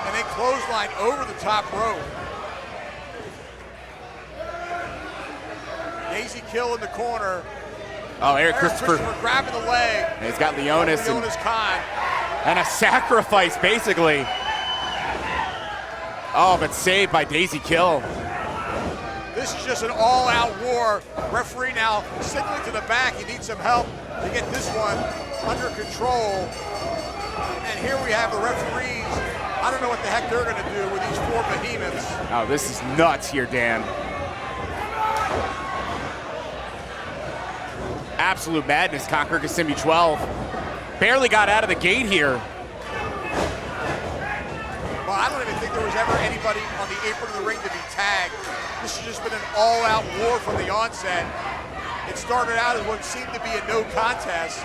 and then clothesline over the top rope. Daisy Kill in the corner. Oh, Eric Christopher. Grabbing the leg. And he's got Leonis Khan. and a sacrifice, basically. Oh, but saved by Daisy Kill. This is just an all-out war. Referee now signaling to the back. He needs some help to get this one under control. And here we have the referees. I don't know what the heck they're going to do with these four behemoths. Oh, this is nuts here, Dan. Absolute madness, Conquer Kissimmee 12. Barely got out of the gate here. Well, I don't even think there was ever anybody on the apron of the ring to be tagged. This has just been an all-out war from the onset. It started out as what seemed to be a no contest,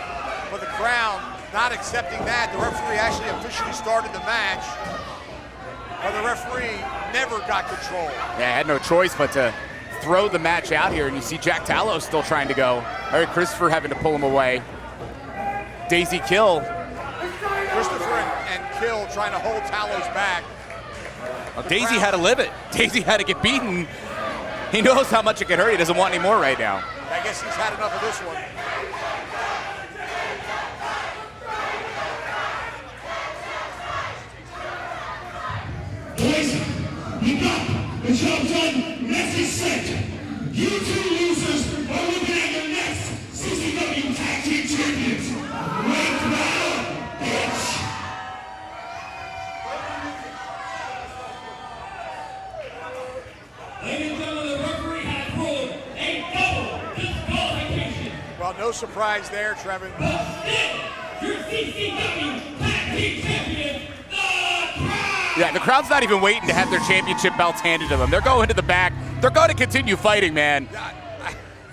but the Qrown not accepting that. The referee actually officially started the match, but the referee never got control. Yeah, had no choice but to throw the match out here, and you see Jack Talos still trying to go. Eric Christopher having to pull him away. Daisy Kill. Christopher and Kill trying to hold Talos back. Well, Daisy had to live it. Daisy had to get beaten. He knows how much it can hurt. He doesn't want any more right now. I guess he's had enough of this one. Boys, you got the job done. Message sent. You two losers are looking at the next CCW Tag Team Champions. Right now, bitch. Ladies and gentlemen, the referee has ruled a double disqualification. Well, no surprise there, Trevin. But still, your CCW Tag Team Champion, the Qrown. Yeah, the crowd's not even waiting to have their championship belts handed to them. They're going to the back. They're going to continue fighting, man.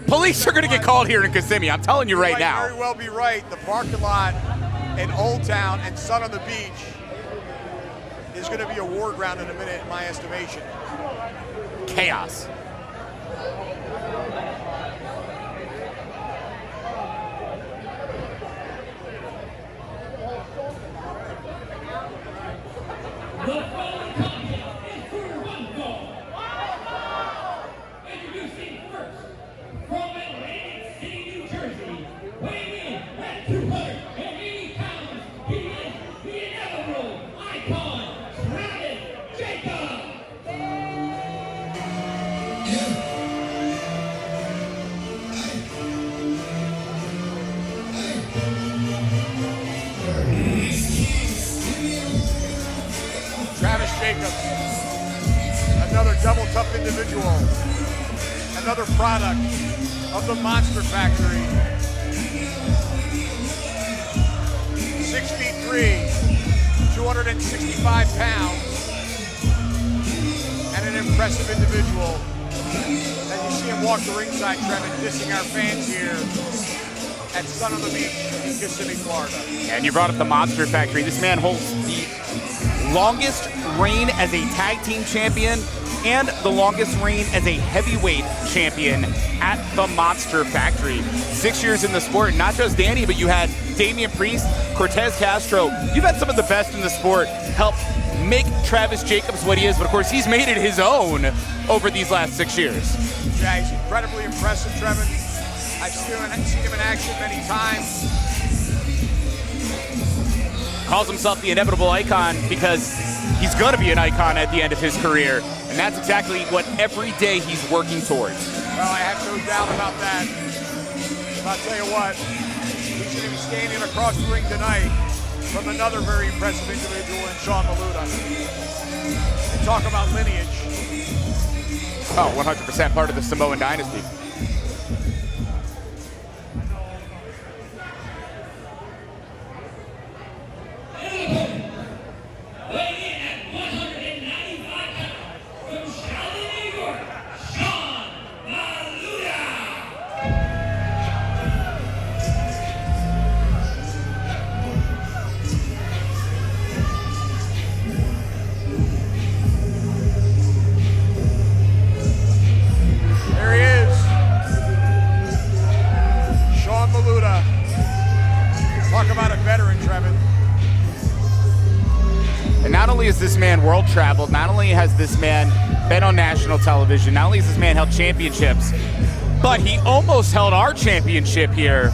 Police are going to get called here in Kissimmee. I'm telling you right now. Very well be right. The parking lot in Old Town and Sun on the Beach is going to be a war ground in a minute, in my estimation. Chaos. impressive individual. Another product of the Monster Factory. 6'3", 265 pounds, and an impressive individual. As you see him walk the ringside, Trevin, dissing our fans here at Sun on the Beach in Kissimmee, Florida. And you brought up the Monster Factory. This man holds the longest reign as a tag team champion and the longest reign as a heavyweight champion at the Monster Factory. 6 years in the sport, not just Danny, but you had Damian Priest, Cortez Castro. You've had some of the best in the sport help make Travis Jacobs what he is, but of course he's made it his own over these last 6 years. Yeah, he's incredibly impressive, Trevin. I've seen him in action many times. Calls himself the inevitable icon because he's going to be an icon at the end of his career, and that's exactly what every day he's working towards. Well, I have no doubt about that. But I'll tell you what, we should be standing across the ring tonight from another very impressive individual in Sean Maluta. And talk about lineage. Oh, 100% part of the Samoan dynasty. This man world traveled. Not only has this man been on national television, not only has this man held championships, but he almost held our championship here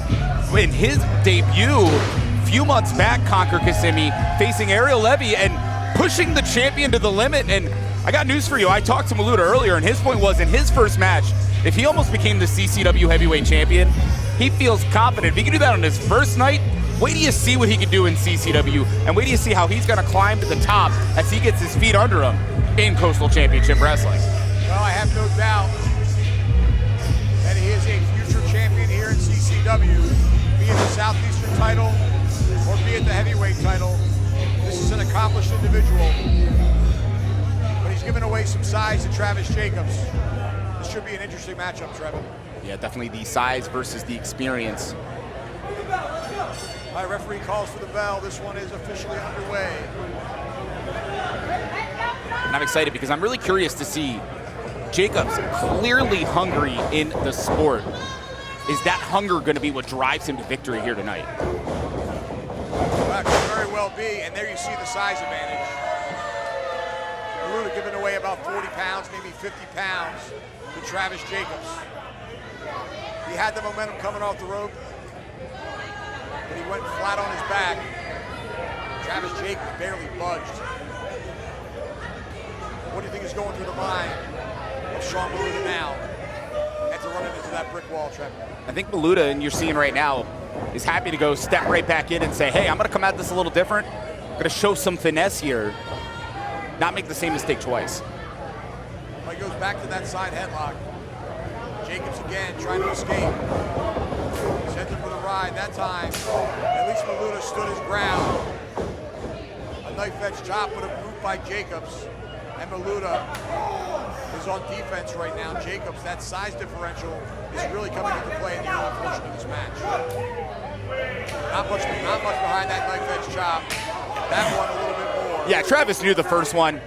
in his debut a few months back, conquer Kissimmee, facing Ariel Levy and pushing the champion to the limit. And I got news for you. I talked to Maluta earlier, and his point was in his first match, if he almost became the CCW heavyweight champion, he feels confident. If he can do that on his first night, wait till you see what he can do in CCW, and wait till you see how he's going to climb to the top as he gets his feet under him in Coastal Championship Wrestling. Well, I have no doubt that he is a future champion here in CCW, be it the Southeastern title or be it the heavyweight title. This is an accomplished individual, but he's given away some size to Travis Jacobs. This should be an interesting matchup, Trevin. Yeah, definitely the size versus the experience. All right, referee calls for the bell. This one is officially underway. And I'm excited because I'm really curious to see Jacobs clearly hungry in the sport. Is that hunger going to be what drives him to victory here tonight? Well, that could very well be, and there you see the size advantage. Maluta giving away about 40 pounds, maybe 50 pounds to Travis Jacobs. He had the momentum coming off the rope, but he went flat on his back. Travis Jacobs barely budged. What do you think is going through the mind of Sean Maluta now after running into that brick wall, Trevor? I think Maluta, and you're seeing right now, is happy to go step right back in and say, hey, I'm going to come at this a little different. I'm going to show some finesse here, not make the same mistake twice. Well, he goes back to that side headlock. Jacobs again trying to escape. Sent him for the ride that time. At least Maluta stood his ground. A knife edge chop would have moved by Jacobs. And Maluta is on defense right now. Jacobs, that size differential is really coming into play in the early portion of this match. Not much behind that knife edge chop. That one a little bit more. Yeah, Travis knew the first one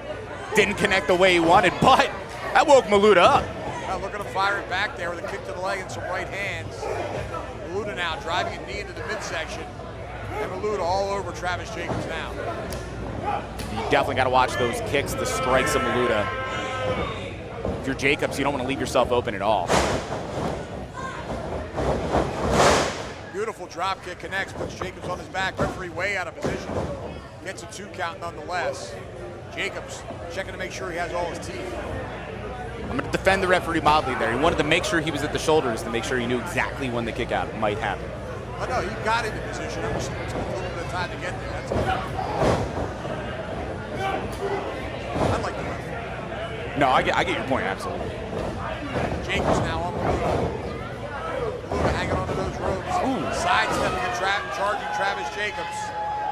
didn't connect the way he wanted, but that woke Maluta up. Well, look at him firing back there with a kick to the leg and some right hands. Maluta now driving a knee into the midsection. And Maluta all over Travis Jacobs now. You definitely got to watch those kicks, the strikes of Maluta. If you're Jacobs, you don't want to leave yourself open at all. Beautiful drop kick, connects, puts Jacobs on his back. Referee way out of position. Gets a 2 count nonetheless. Jacobs checking to make sure he has all his teeth. I'm going to defend the referee mildly there. He wanted to make sure he was at the shoulders to make sure he knew exactly when the kick out might happen. Oh no, he got into position. It took a little bit of time to get there. That's all. I like the referee. No, I get your point, absolutely. Jacobs now on Maluta. Maluta hanging onto those ropes. Sidestepping and charging Travis Jacobs.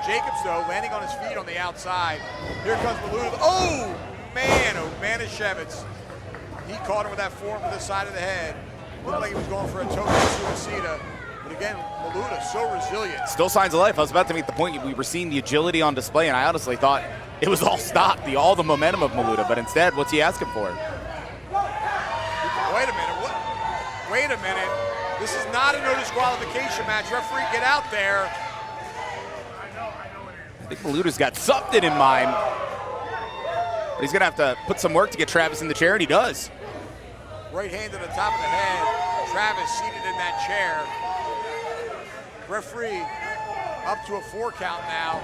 Jacobs, though, landing on his feet on the outside. Here comes Maluta. Oh, Manischewitz. He caught him with that forearm to the side of the head. Looked like he was going for a toe suicida. But again, Maluta, so resilient. Still signs of life. I was about to make the point. We were seeing the agility on display, and I honestly thought it was all stopped, all the momentum of Maluta. But instead, what's he asking for? Wait a minute. What? Wait a minute. This is not a no disqualification match. Referee, get out there. I think Maluta's got something in mind. But he's going to have to put some work to get Travis in the chair, and he does. Right hand to the top of the head. Travis seated in that chair. Referee up to a 4 count now.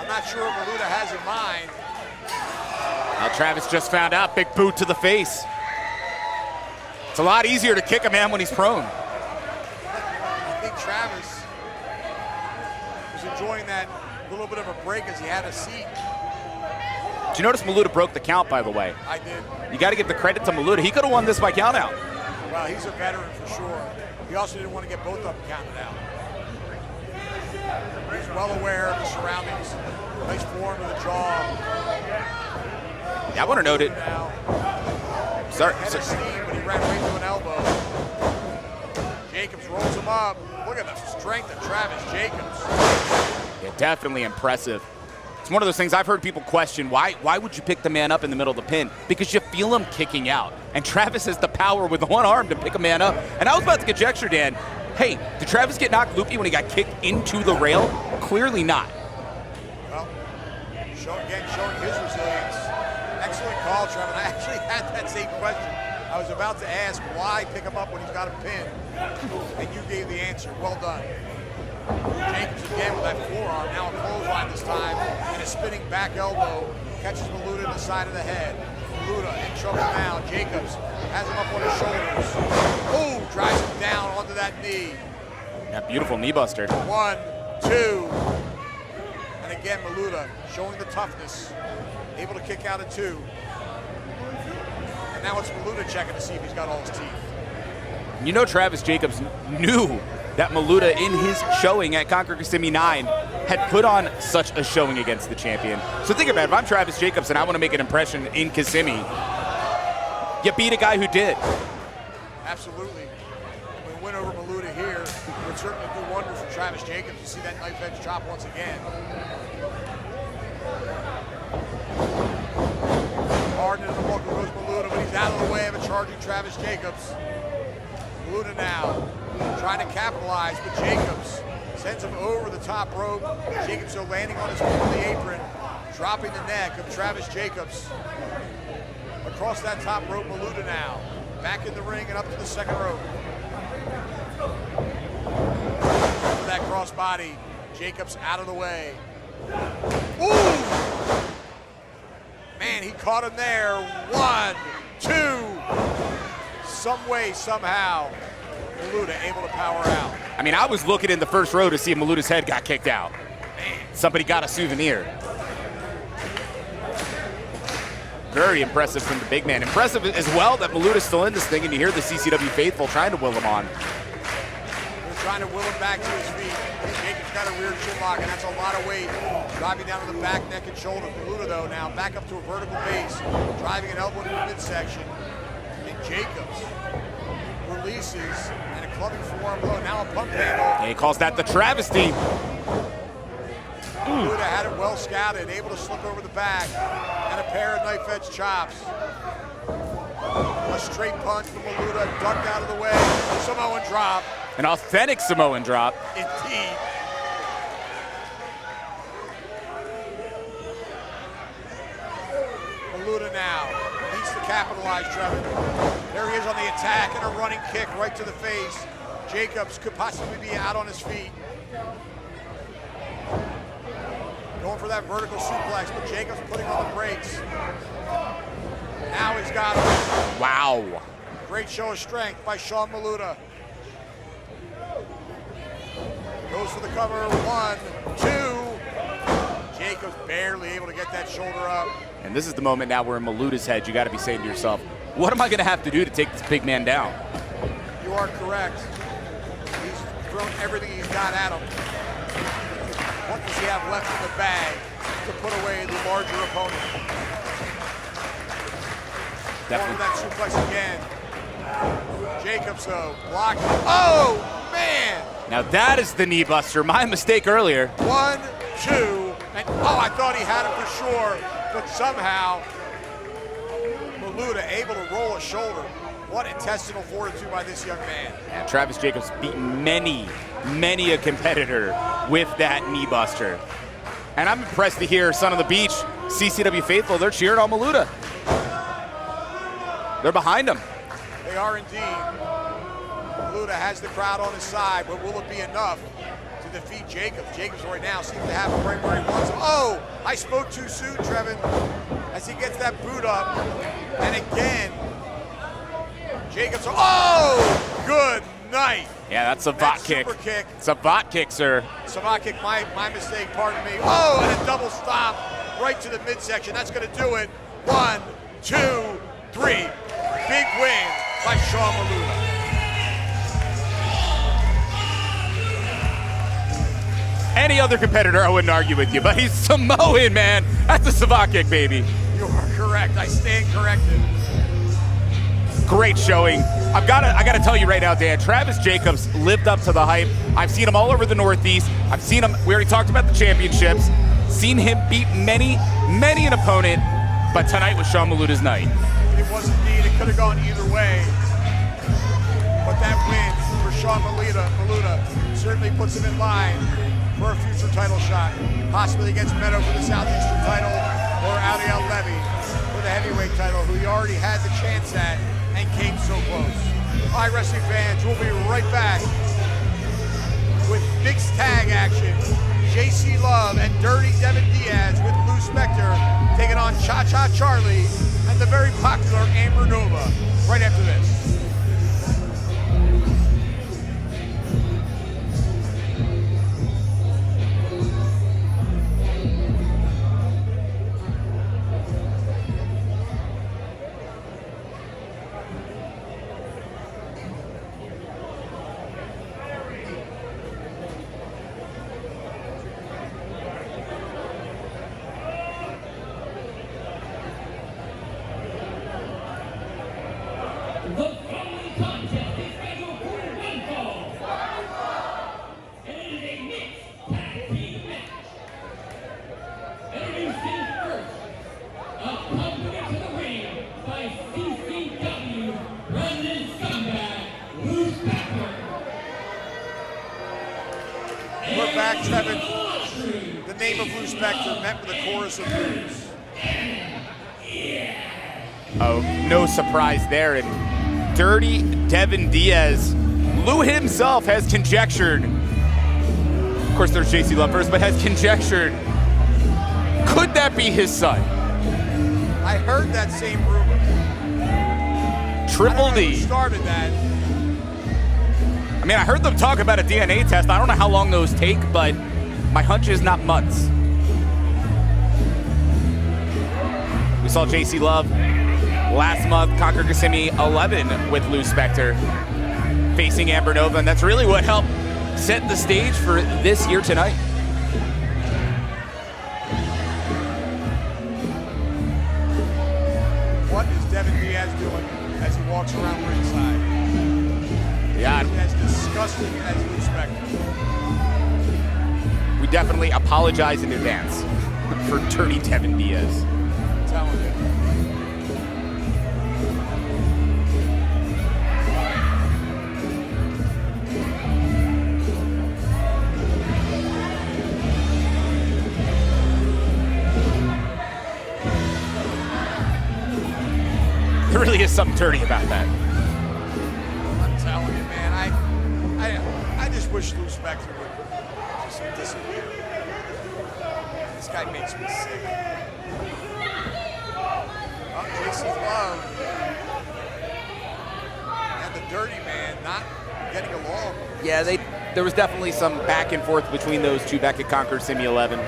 I'm not sure what Maluta has in mind. Now Travis just found out, big boot to the face. It's a lot easier to kick a man when he's prone. I think Travis was enjoying that little bit of a break as he had a seat. Did you notice Maluta broke the count, by the way? I did. You got to give the credit to Maluta. He could have won this by count out. Well, he's a veteran for sure. He also didn't want to get both of them counted out. He's well aware of the surroundings. Nice form of the jaw. Yeah, I want to note it. Head of steam, but he ran right to an elbow. Jacobs rolls him up. Look at the strength of Travis Jacobs. Yeah, definitely impressive. It's one of those things I've heard people question, why would you pick the man up in the middle of the pin? Because you feel him kicking out. And Travis has the power with one arm to pick a man up. And I was about to conjecture, Dan, hey, did Travis get knocked loopy when he got kicked into the rail? Clearly not. Well, showing his resilience. Excellent call, Travis. I actually had that same question. I was about to ask why pick him up when he's got a pin. And you gave the answer. Well done. Jacobs again with that forearm, now a clothesline this time, and a spinning back elbow. Catches Maluta in the side of the head. Maluta in trouble now. Jacobs has him up on his shoulders. Oh, drives him down onto that knee. That beautiful knee buster. 1, 2. And again, Maluta showing the toughness. Able to kick out at 2. And now it's Maluta checking to see if he's got all his teeth. You know Travis Jacobs knew that Maluta in his showing at Conquer Kissimmee 9 had put on such a showing against the champion. So think about it, if I'm Travis Jacobs and I want to make an impression in Kissimmee, you beat a guy who did. Absolutely. And we win over Maluta here. It would certainly do wonders for Travis Jacobs to see that knife edge chop once again. Hard into the book goes Maluta, but he's out of the way of a charging Travis Jacobs. Maluta now trying to capitalize, but Jacobs sends him over the top rope. Jacobs still landing on his feet on the apron, dropping the neck of Travis Jacobs. Across that top rope, Maluta now. Back in the ring and up to the second rope. For that crossbody, Jacobs out of the way. Ooh! Man, he caught him there. 1, 2. Some way, somehow, Maluta able to power out. I mean, I was looking in the first row to see if Maluta's head got kicked out. Man, somebody got a souvenir. Very impressive from the big man. Impressive as well that Maluta's still in this thing, and you hear the CCW faithful trying to will him on. They're trying to will him back to his feet. Jacobs got a rear chin lock, and that's a lot of weight. Driving down to the back, neck, and shoulder. Maluta, though, now back up to a vertical base. Driving an elbow into the midsection. And Jacobs releases, and a clubbing forearm blow. Now a pump handle. And he calls that the travesty. Maluta had it well scouted, able to slip over the back, and a pair of knife edge chops. A straight punch from Maluta, ducked out of the way. Samoan drop. An authentic Samoan drop. Indeed. Maluta now needs to capitalize, Trevor. There he is on the attack and a running kick right to the face. Jacobs could possibly be out on his feet. Going for that vertical suplex, but Jacobs putting on the brakes. Now he's got him. Wow. Great show of strength by Sean Maluta. Goes for the cover. 1, 2. Jacobs Jacobs barely able to get that shoulder up. And this is the moment now where in Maluta's head, you got to be saying to yourself, what am I going to have to do to take this big man down? You are correct. He's thrown everything he's got at him. What does he have left in the bag to put away the larger opponent? Going that suplex again. Jacobs, though, blocked. Oh, man! Now that is the knee buster. My mistake earlier. 1, 2, and oh, I thought he had it for sure, but somehow Maluta able to roll a shoulder. What intestinal fortitude by this young man. And Travis Jacobs beat many a competitor with that knee buster. And I'm impressed to hear Son of the Beach, CCW faithful, they're cheering on Maluta. They're behind him. They are indeed. Maluta has the crowd on his side, but will it be enough to defeat Jacobs? Jacobs right now seems to have him right where he wants him. Oh, I spoke too soon, Trevin, as he gets that boot up. And again, Jacobs, oh, good night. Yeah, that's a bot kick. Super kick. It's a bot kick, sir. Savate kick, my mistake, pardon me. Oh, and a double stop right to the midsection. That's going to do it. 1, 2, 3. Big win by Sean Maluta. Any other competitor, I wouldn't argue with you, but he's Samoan, man. That's a Savate kick, baby. You are correct. I stand corrected. Great showing. I gotta tell you right now, Dan, Travis Jacobs lived up to the hype. I've seen him all over the Northeast. I've seen him, we already talked about the championships, seen him beat many an opponent, but tonight was Sean Maluta's night. It was indeed. It could have gone either way. But that win for Sean Maluta certainly puts him in line for a future title shot, possibly against Meto for the Southeastern title or Ariel Levy for the heavyweight title, who he already had the chance at and came so close. All right, wrestling fans, we'll be right back with mixed tag action. Jacey Love and Dirty Devin Diaz with Lou Spectre taking on Cha-Cha Charlie and the very popular Amber Nova right after this. We're back, Trevin. The name of Lou Spectre met with a chorus of boos. Oh, no surprise there. And Dirty Devin Diaz, Lou himself has conjectured, of course there's Jacey Love first, but has conjectured, could that be his son? I heard that same rumor. Triple I don't know D. who started that. I mean, I heard them talk about a DNA test. I don't know how long those take, but my hunch is not months. We saw Jacey Love last month conquer Kissimmee 11 with Lou Spectre facing Amber Nova, and that's really what helped set the stage for this here tonight. What is Devin Diaz doing as he walks around ringside? Yeah, As disgusting as Lou Spectre. we definitely apologize in advance for Dirty Devin Diaz. I'm telling you. There really is something dirty about that. I'm telling you, man. I just wish Lou Spectre would just disappear. This guy makes me sick. Oh, Jacey Love and the Dirty Man not getting along. Yeah, there was definitely some back and forth between those two back at Conquer Simi 11.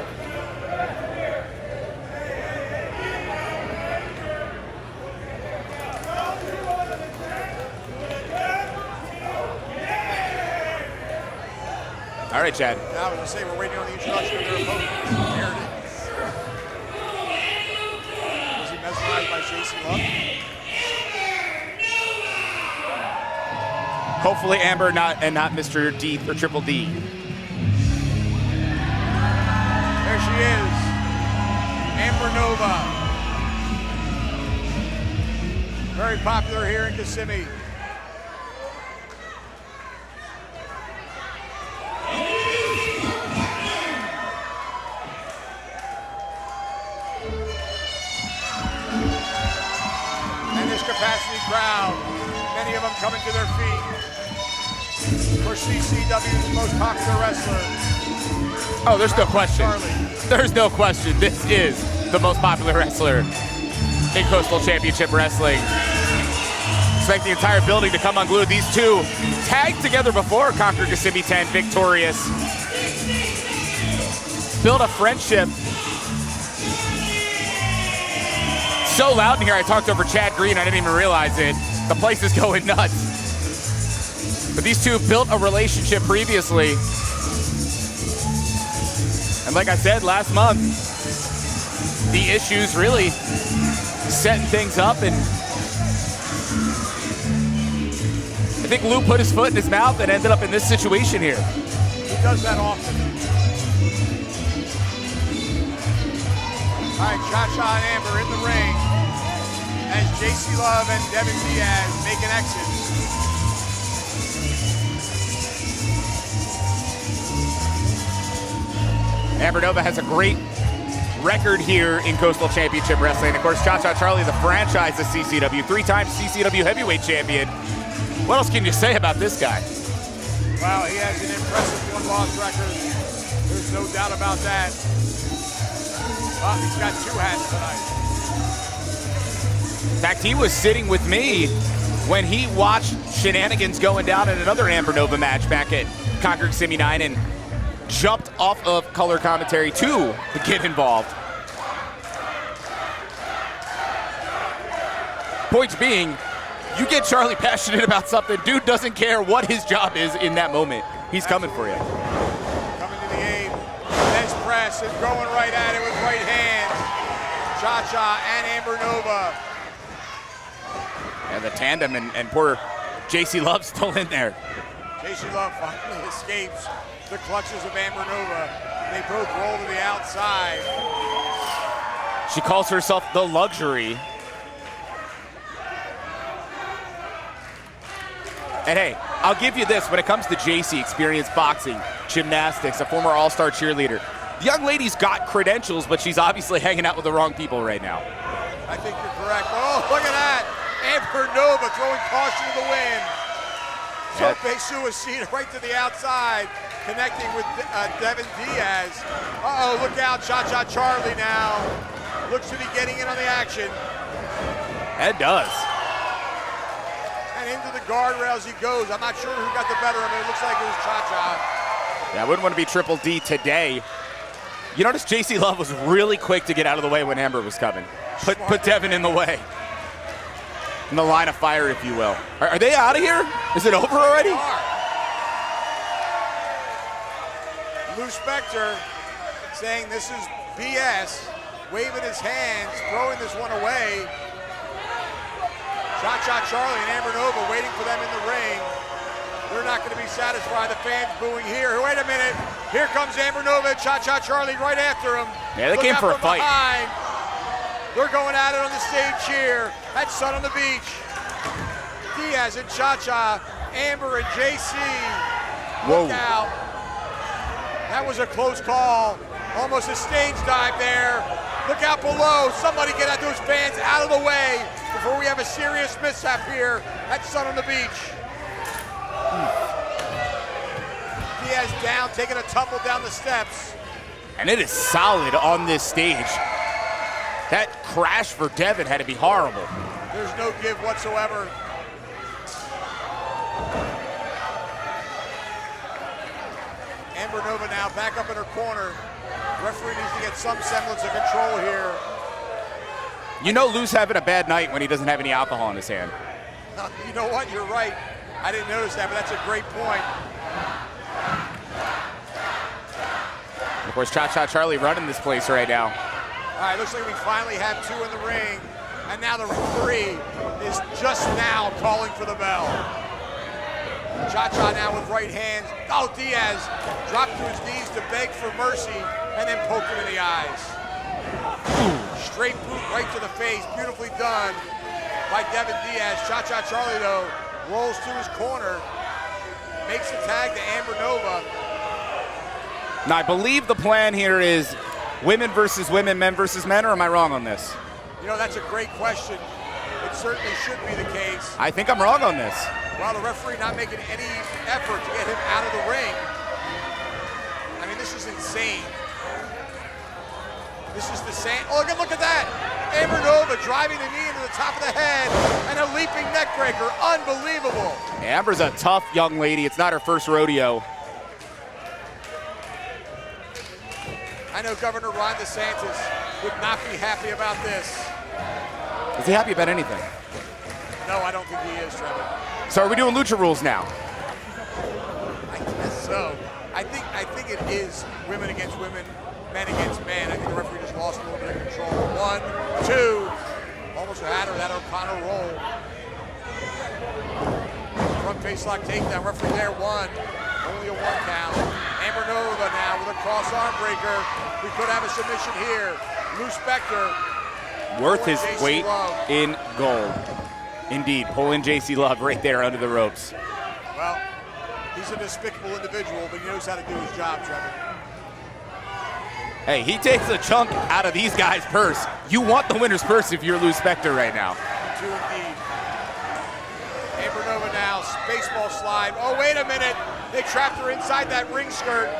All right, Chad. Yeah, I was going to say, we're waiting on the introduction of their opponent. There it is. Was he mesmerized by Jacey Love? Hopefully Amber and not Mr. D or Triple D. There she is. Amber Nova. Very popular here in Kissimmee. And this capacity crowd, many of them coming to their feet for CCW's most popular wrestler. Oh, there's no question. Charlie. There's no question. This is the most popular wrestler in Coastal Championship Wrestling. Expect the entire building to come unglued. These two tagged together before, conquered Kissimmee 10, victorious. Build a friendship. So loud in here, I talked over Chad Green, I didn't even realize it. The place is going nuts. But these two built a relationship previously. And like I said last month, the issues really setting things up, and I think Lou put his foot in his mouth and ended up in this situation here. He does that often. All right, Cha-Cha and Amber in the ring as Jacey Love and Devin Diaz make an exit. Amber Nova has a great record here in Coastal Championship Wrestling. Of course, Cha-Cha Charlie, the franchise of CCW, three-time CCW heavyweight champion. What else can you say about this guy? Wow, he has an impressive one-loss record. There's no doubt about that. Oh, he's got two hats tonight. In fact, he was sitting with me when he watched shenanigans going down in another Amber Nova match back at Conquer Kissimmee 9 and jumped off of color commentary to get involved. Point being, you get Charlie passionate about something, dude doesn't care what his job is in that moment. He's coming for you. Coming to the aid. Bench press and going right at it with right hand. Cha-Cha and Amber Nova. And the tandem and poor Jacey Love still in there. Jacey Love finally escapes the clutches of Amber Nova. They both roll to the outside. She calls herself the Luxury. And hey, I'll give you this, when it comes to Jacey, experienced boxing, gymnastics, a former all-star cheerleader, the young lady's got credentials, but she's obviously hanging out with the wrong people right now. I think you're correct. Oh, look at that. Amber Nova throwing caution to the wind. Tope Suicida right to the outside, connecting with Devin Diaz. Uh-oh, look out, Cha-Cha Charlie now. Looks to be getting in on the action. It does. And into the guardrails he goes. I'm not sure who got the better of it. It looks like it was Cha-Cha. Yeah, I wouldn't want to be Triple D today. You notice Jacey Love was really quick to get out of the way when Amber was coming. Put Devin in the way. In the line of fire, if you will. Are they out of here? Is it over already? Lou Spectre saying this is BS, waving his hands, throwing this one away. Cha-Cha Charlie and Amber Nova waiting for them in the ring. They're not going to be satisfied. The fans booing here. Wait a minute. Here comes Amber Nova and Cha-Cha Charlie right after him. Yeah, they came for a fight. Behind. They're going at it on the stage here at Sun on the Beach. Diaz and Cha-Cha, Amber and Jacey. Look out. That was a close call. Almost a stage dive there. Look out below. Somebody get out those fans out of the way before we have a serious mishap here at Sun on the Beach. Diaz down, taking a tumble down the steps. And it is solid on this stage. That crash for Devin had to be horrible. There's no give whatsoever. Amber Nova now back up in her corner. Referee needs to get some semblance of control here. You know Lou's having a bad night when he doesn't have any alcohol in his hand. You know what? You're right. I didn't notice that, but that's a great point. Of course, Cha-Cha Charlie running this place right now. All right, looks like we finally have 2 in the ring. And now the referee is just now calling for the bell. Cha-Cha now with right hands. Oh, Diaz dropped to his knees to beg for mercy and then poked him in the eyes. Straight boot right to the face. Beautifully done by Devin Diaz. Cha-Cha Charlie, though, rolls to his corner. Makes the tag to Amber Nova. Now, I believe the plan here is women versus women, men versus men, or am I wrong on this? You know, that's a great question. It certainly should be the case. I think I'm wrong on this. While the referee not making any effort to get him out of the ring. I mean, this is insane. This is the same. Oh, look at that. Amber Nova driving the knee into the top of the head and a leaping neck breaker. Unbelievable. Amber's a tough young lady. It's not her first rodeo. I know Governor Ron DeSantis would not be happy about this. Is he happy about anything? No, I don't think he is, Trevor. So are we doing lucha rules now? I guess so. I think it is women against women, men against men. I think the referee just lost a little bit of control. 1, 2. Almost had her, that O'Connor roll. Front face lock takedown. Referee there, 1. Only a 1 count. Amber Nova now with a cross arm breaker. We could have a submission here. Lou Spectre. Worth his Jacey weight Love. in gold. Indeed, pulling Jacey Love right there under the ropes. Well, he's a despicable individual, but he knows how to do his job, Trevor. Hey, he takes a chunk out of these guys' purse. You want the winner's purse if you're Lou Spectre right now. Do indeed. Amber Nova now, baseball slide. Oh, wait a minute. They trapped her inside that ring skirt.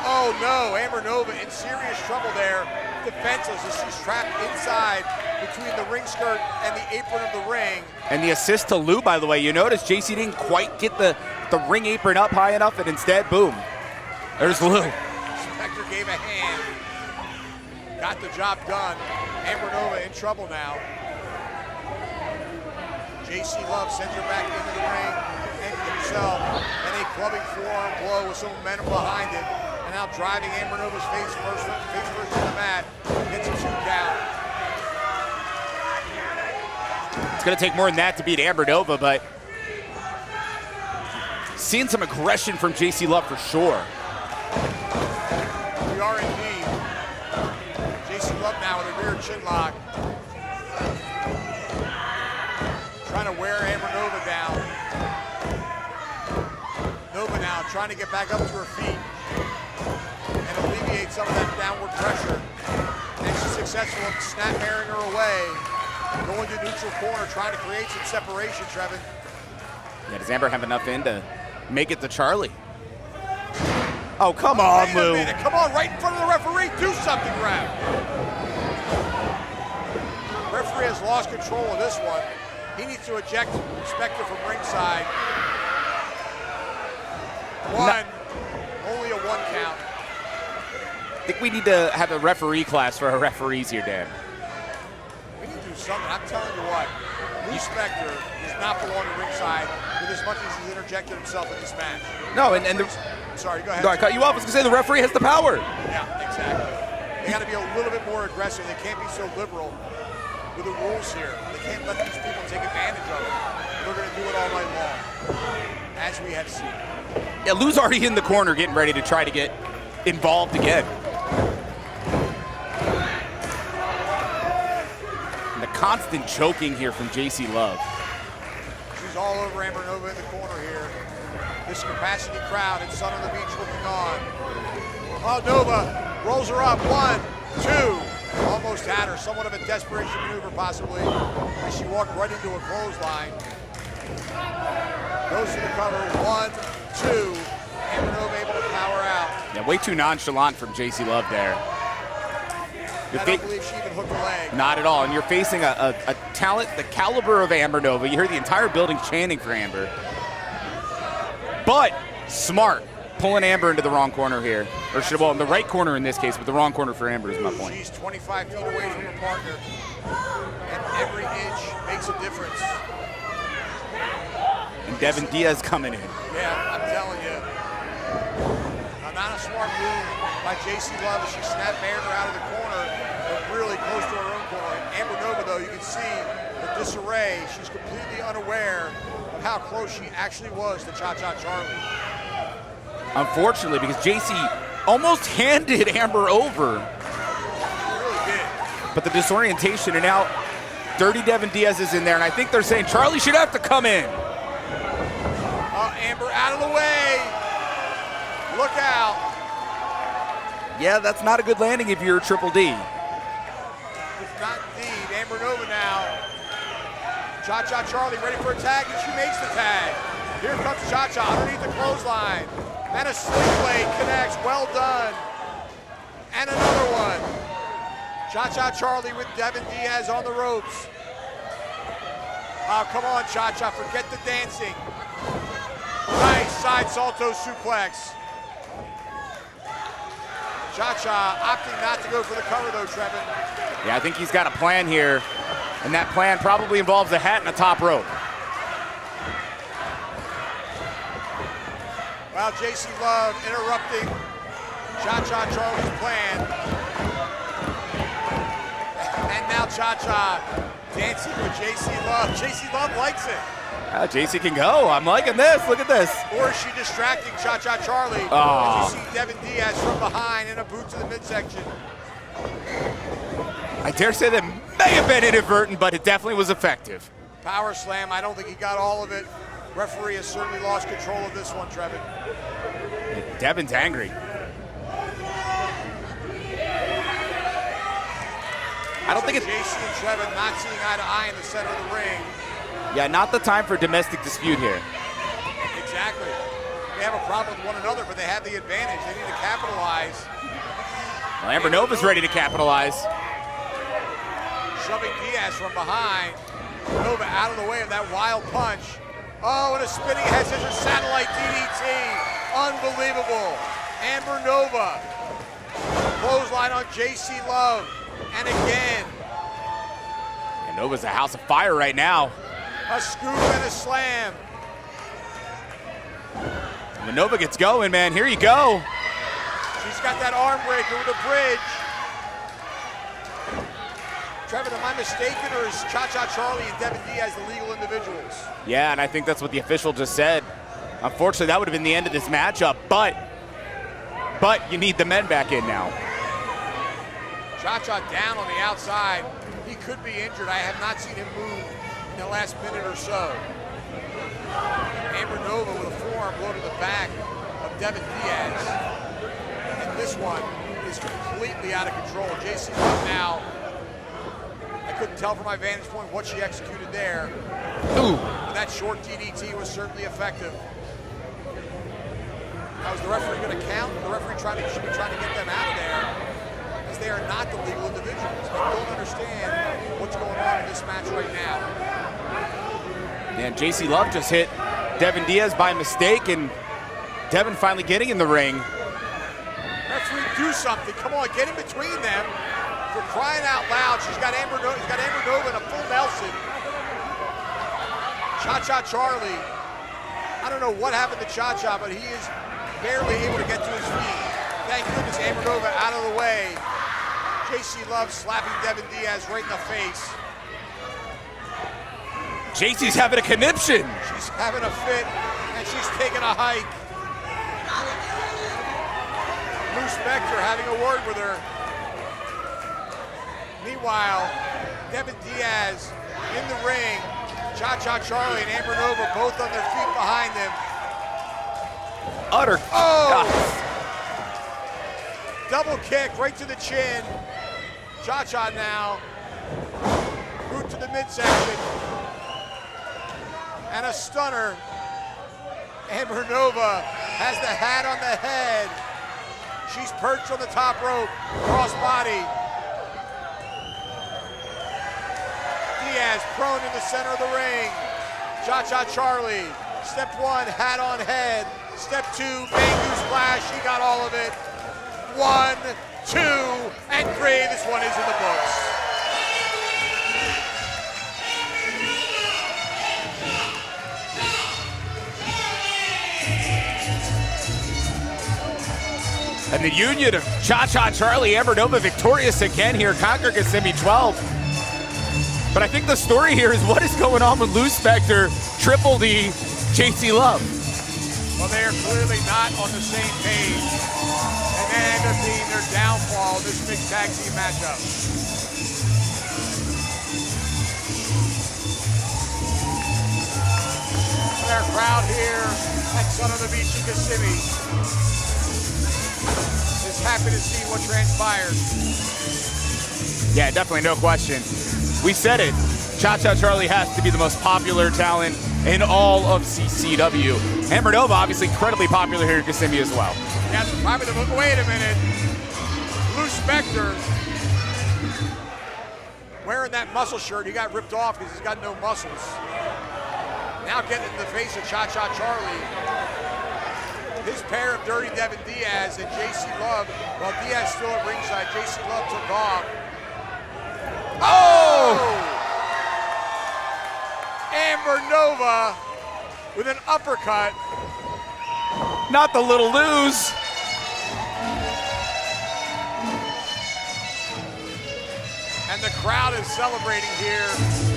Oh, no. Amber Nova in serious trouble there. Defenseless as she's trapped inside between the ring skirt and the apron of the ring. And the assist to Lou, by the way. You notice Jacey didn't quite get the ring apron up high enough, and instead, boom, there's Lou. Spectre gave a hand. Got the job done. Amber Nova in trouble now. Jacey Love sends her back into the ring, anchored himself, and a clubbing forearm blow with some momentum behind it. And now driving Amber Nova's face first to the mat. Gets a 2 count. It's going to take more than that to beat Amber Nova, but seeing some aggression from Jacey Love for sure. We are indeed. Jacey Love now with a rear chin lock. Trying to wear Amber Nova down. Nova now trying to get back up to her feet and alleviate some of that downward pressure. And she's successful in snap-marrying her away. Going to neutral corner, trying to create some separation, Trevin. Yeah, does Amber have enough in to make it to Charlie? Oh, come on, Wait Lou. a minute. Come on, right in front of the referee. Do something, Qrown. Referee has lost control of this one. He needs to eject Spectre from ringside. 1. Only a 1 count. I think we need to have a referee class for our referees here, Dan. We need to do something. I'm telling you what. Lou Spectre does not belong to ringside with as much as he's interjected himself in this match. No, and the... Sorry, go ahead. No, I cut you off. I was going to say the referee has the power. Yeah, exactly. They got to be a little bit more aggressive. They can't be so liberal with the rules here. They can't let these people take advantage of it. They're going to do it all night long, as we have seen. Yeah, Lou's already in the corner getting ready to try to get involved again. And the constant choking here from Jacey Love. She's all over Amber Nova in the corner here. This capacity crowd at Sun on the Beach looking on. Oh, Nova rolls her up. 1, 2. Almost had her. Somewhat of a desperation maneuver, possibly, as she walked right into a clothesline. Goes to the cover. 1, 2. Amber Nova able to power out. Yeah, way too nonchalant from Jacey Love there. I don't believe she even hooked a leg. Not at all. And you're facing a talent the caliber of Amber Nova. You hear the entire building chanting for Amber. But smart, pulling Amber into the wrong corner here. Or should, well, in the right corner in this case, but the wrong corner for Amber is my point. She's 25 feet away from her partner. And every inch makes a difference. And Devin Diaz coming in. Yeah, I'm telling you. not a smart move by Jacey Love as she snapped Barron out of the corner, but really close to her own corner. Amber Nova, though, you can see the disarray. She's completely unaware of how close she actually was to Cha-Cha Charlie. Unfortunately, because Jacey almost handed Amber over. Really did. But the disorientation, and now Dirty Devin Diaz is in there, and I think they're saying Charlie should have to come in. Amber out of the way. Look out. Yeah, that's not a good landing if you're Triple D. It's not indeed. Amber Nova now. Cha-Cha Charlie ready for a tag, and she makes the tag. Here comes Cha-Cha underneath the clothesline. And a sling blade connects. Well done. And another one. Cha-Cha Charlie with Devin Diaz on the ropes. Oh, come on, Cha-Cha. Forget the dancing. Nice side salto suplex. Cha-Cha opting not to go for the cover, though, Trevin. Yeah, I think he's got a plan here, and that plan probably involves a hat and a top rope. Well, Jacey Love interrupting Cha-Cha Charlie's plan. And now Cha-Cha dancing with Jacey Love. Jacey Love likes it. Jacey can go. I'm liking this. Look at this. Or is she distracting Cha-Cha Charlie? Oh. As you see Devin Diaz from behind in a boot to the midsection. I dare say that may have been inadvertent, but it definitely was effective. Power slam. I don't think he got all of it. Referee has certainly lost control of this one, Trevin. Devin's angry. I don't think it's... Jacey and Trevin not seeing eye to eye in the center of the ring. Yeah, not the time for domestic dispute here. Exactly. They have a problem with one another, but they have the advantage. They need to capitalize. Well, Amber Nova's ready to capitalize. Shoving Diaz from behind. Nova out of the way of that wild punch. Oh, and a spinning head scissor satellite DDT. Unbelievable. Amber Nova. Clothesline on Jacey Love. And again. And Nova's a house of fire right now. A scoop and a slam. And when Nova gets going, man, here you go. She's got that arm breaker with a bridge. Trevin, am I mistaken, or is Cha-Cha Charlie and Devin Diaz the legal individuals? Yeah, and I think that's what the official just said. Unfortunately, that would have been the end of this matchup, but you need the men back in now. Cha-Cha down on the outside. He could be injured. I have not seen him move in the last minute or so. Amber Nova with a forearm blow to the back of Devin Diaz. And this one is completely out of control. Jacey Love now. I couldn't tell from my vantage point what she executed there. Ooh. But that short DDT was certainly effective. Now, is the referee going to count? The referee should be trying to get them out of there, as they are not the legal individuals. I don't understand what's going on in this match right now. And Jacey Love just hit Devin Diaz by mistake, and Devin finally getting in the ring. Referee, do something. Come on, get in between them. For crying out loud, he's got Amber Nova in a full Nelson. Cha-Cha Charlie. I don't know what happened to Cha-Cha, but he is barely able to get to his feet. Thank goodness Amber Nova out of the way. Jacey Love slapping Devin Diaz right in the face. Jacey's having a conniption. She's having a fit, and she's taking a hike. Blue Spectre having a word with her. Meanwhile, Devin Diaz in the ring. Cha-Cha Charlie and Amber Nova both on their feet behind them. Utter. Oh! Double kick right to the chin. Cha-Cha now. Boot to the midsection. And a stunner. Amber Nova has the hat on the head. She's perched on the top rope. Cross body. Diaz prone in the center of the ring. Cha-Cha Charlie. Step one, hat on head. Step two, Mangu splash. She got all of it. 1, 2, and 3. This one is in the books. And the union of Cha-Cha Charlie, Amber Nova victorious again here, conquer Kissimmee 12. But I think the story here is what is going on with Lou Spectre, Triple D, Jacey Love. Well, they are clearly not on the same page. And that ended up being their downfall in this mixed tag team matchup. Our crowd here at Sun on the Beach in Kissimmee is happy to see what transpired. Yeah, definitely, no question. We said it. Cha-Cha Charlie has to be the most popular talent in all of CCW. Amber Nova, obviously incredibly popular here in Kissimmee as well. Yeah, probably the wait a minute. Lou Spectre wearing that muscle shirt, he got ripped off because he's got no muscles. Now getting in the face of Cha-Cha Charlie. His pair of Dirty Devin Diaz and Jacey Love, while Diaz still at ringside, Jacey Love took off. Oh! Amber Nova with an uppercut. Not the little lose. And the crowd is celebrating here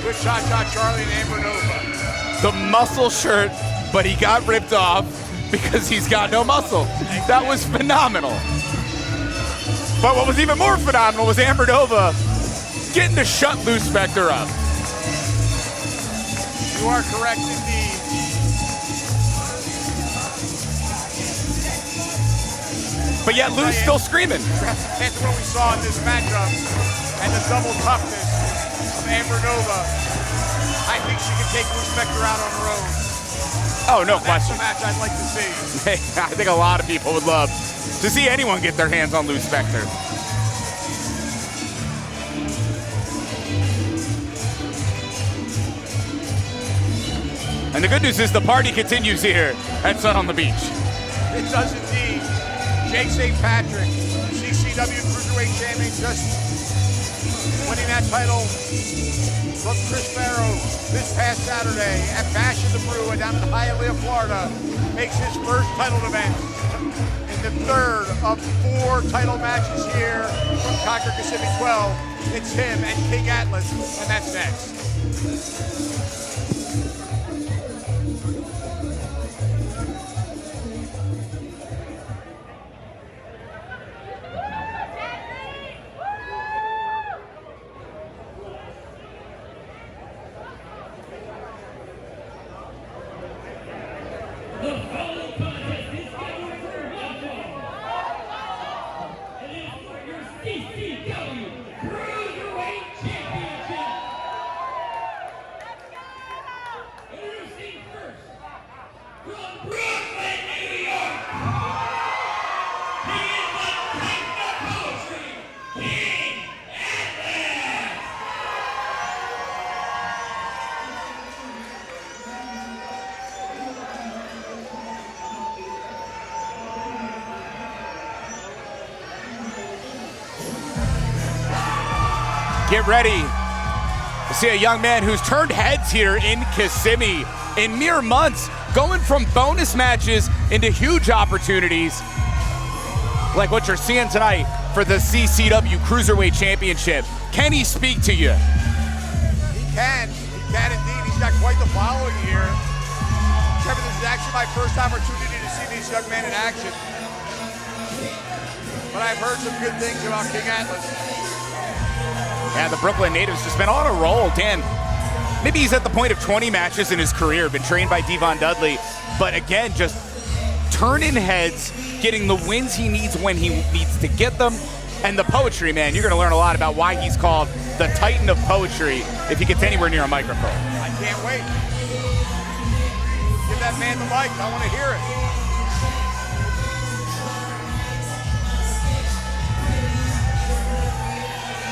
with Cha-Cha Charlie and Amber Nova. The muscle shirt, but he got ripped off because he's got no muscle. That was phenomenal. But what was even more phenomenal was Amber Nova getting to shut Lou Spectre up. You are correct indeed. But yet Lou's still screaming. That's what we saw in this matchup and the double toughness of Amber Nova. I think she can take Lou Spectre out on her own. Oh, no question. That's the match I'd like to see. I think a lot of people would love to see anyone get their hands on Lou Spectre. And the good news is the party continues here at Sun on the Beach. It does indeed. Jake St. Patrick, CCW Cruiserweight Champion, just winning that title from Chris Barron this past Saturday at Bash in the Brew down in Hialeah, Florida. Makes his first title event in the third of 4 title matches here from Conquer Kissimmee 12. It's him and King Atlas, and that's next. The following contest is scheduled for one fall. It is for your CCW Cruiserweight Championship. Introducing first, from Brooklyn, New York, he is the Titan of Poetry, King Atlas. Get ready to see a young man who's turned heads here in Kissimmee in mere months, going from bonus matches into huge opportunities like what you're seeing tonight for the CCW Cruiserweight Championship. Can he speak to you? He can indeed. He's got quite the following here. Trevor, this is actually my first opportunity to see this young man in action. But I've heard some good things about King Atlas. Yeah, the Brooklyn native's just been on a roll. Dan, maybe he's at the point of 20 matches in his career, been trained by Devon Dudley, but again, just turning heads, getting the wins he needs when he needs to get them. And the poetry, man, you're gonna learn a lot about why he's called the Titan of Poetry if he gets anywhere near a microphone. I can't wait. Give that man the mic, I wanna hear it.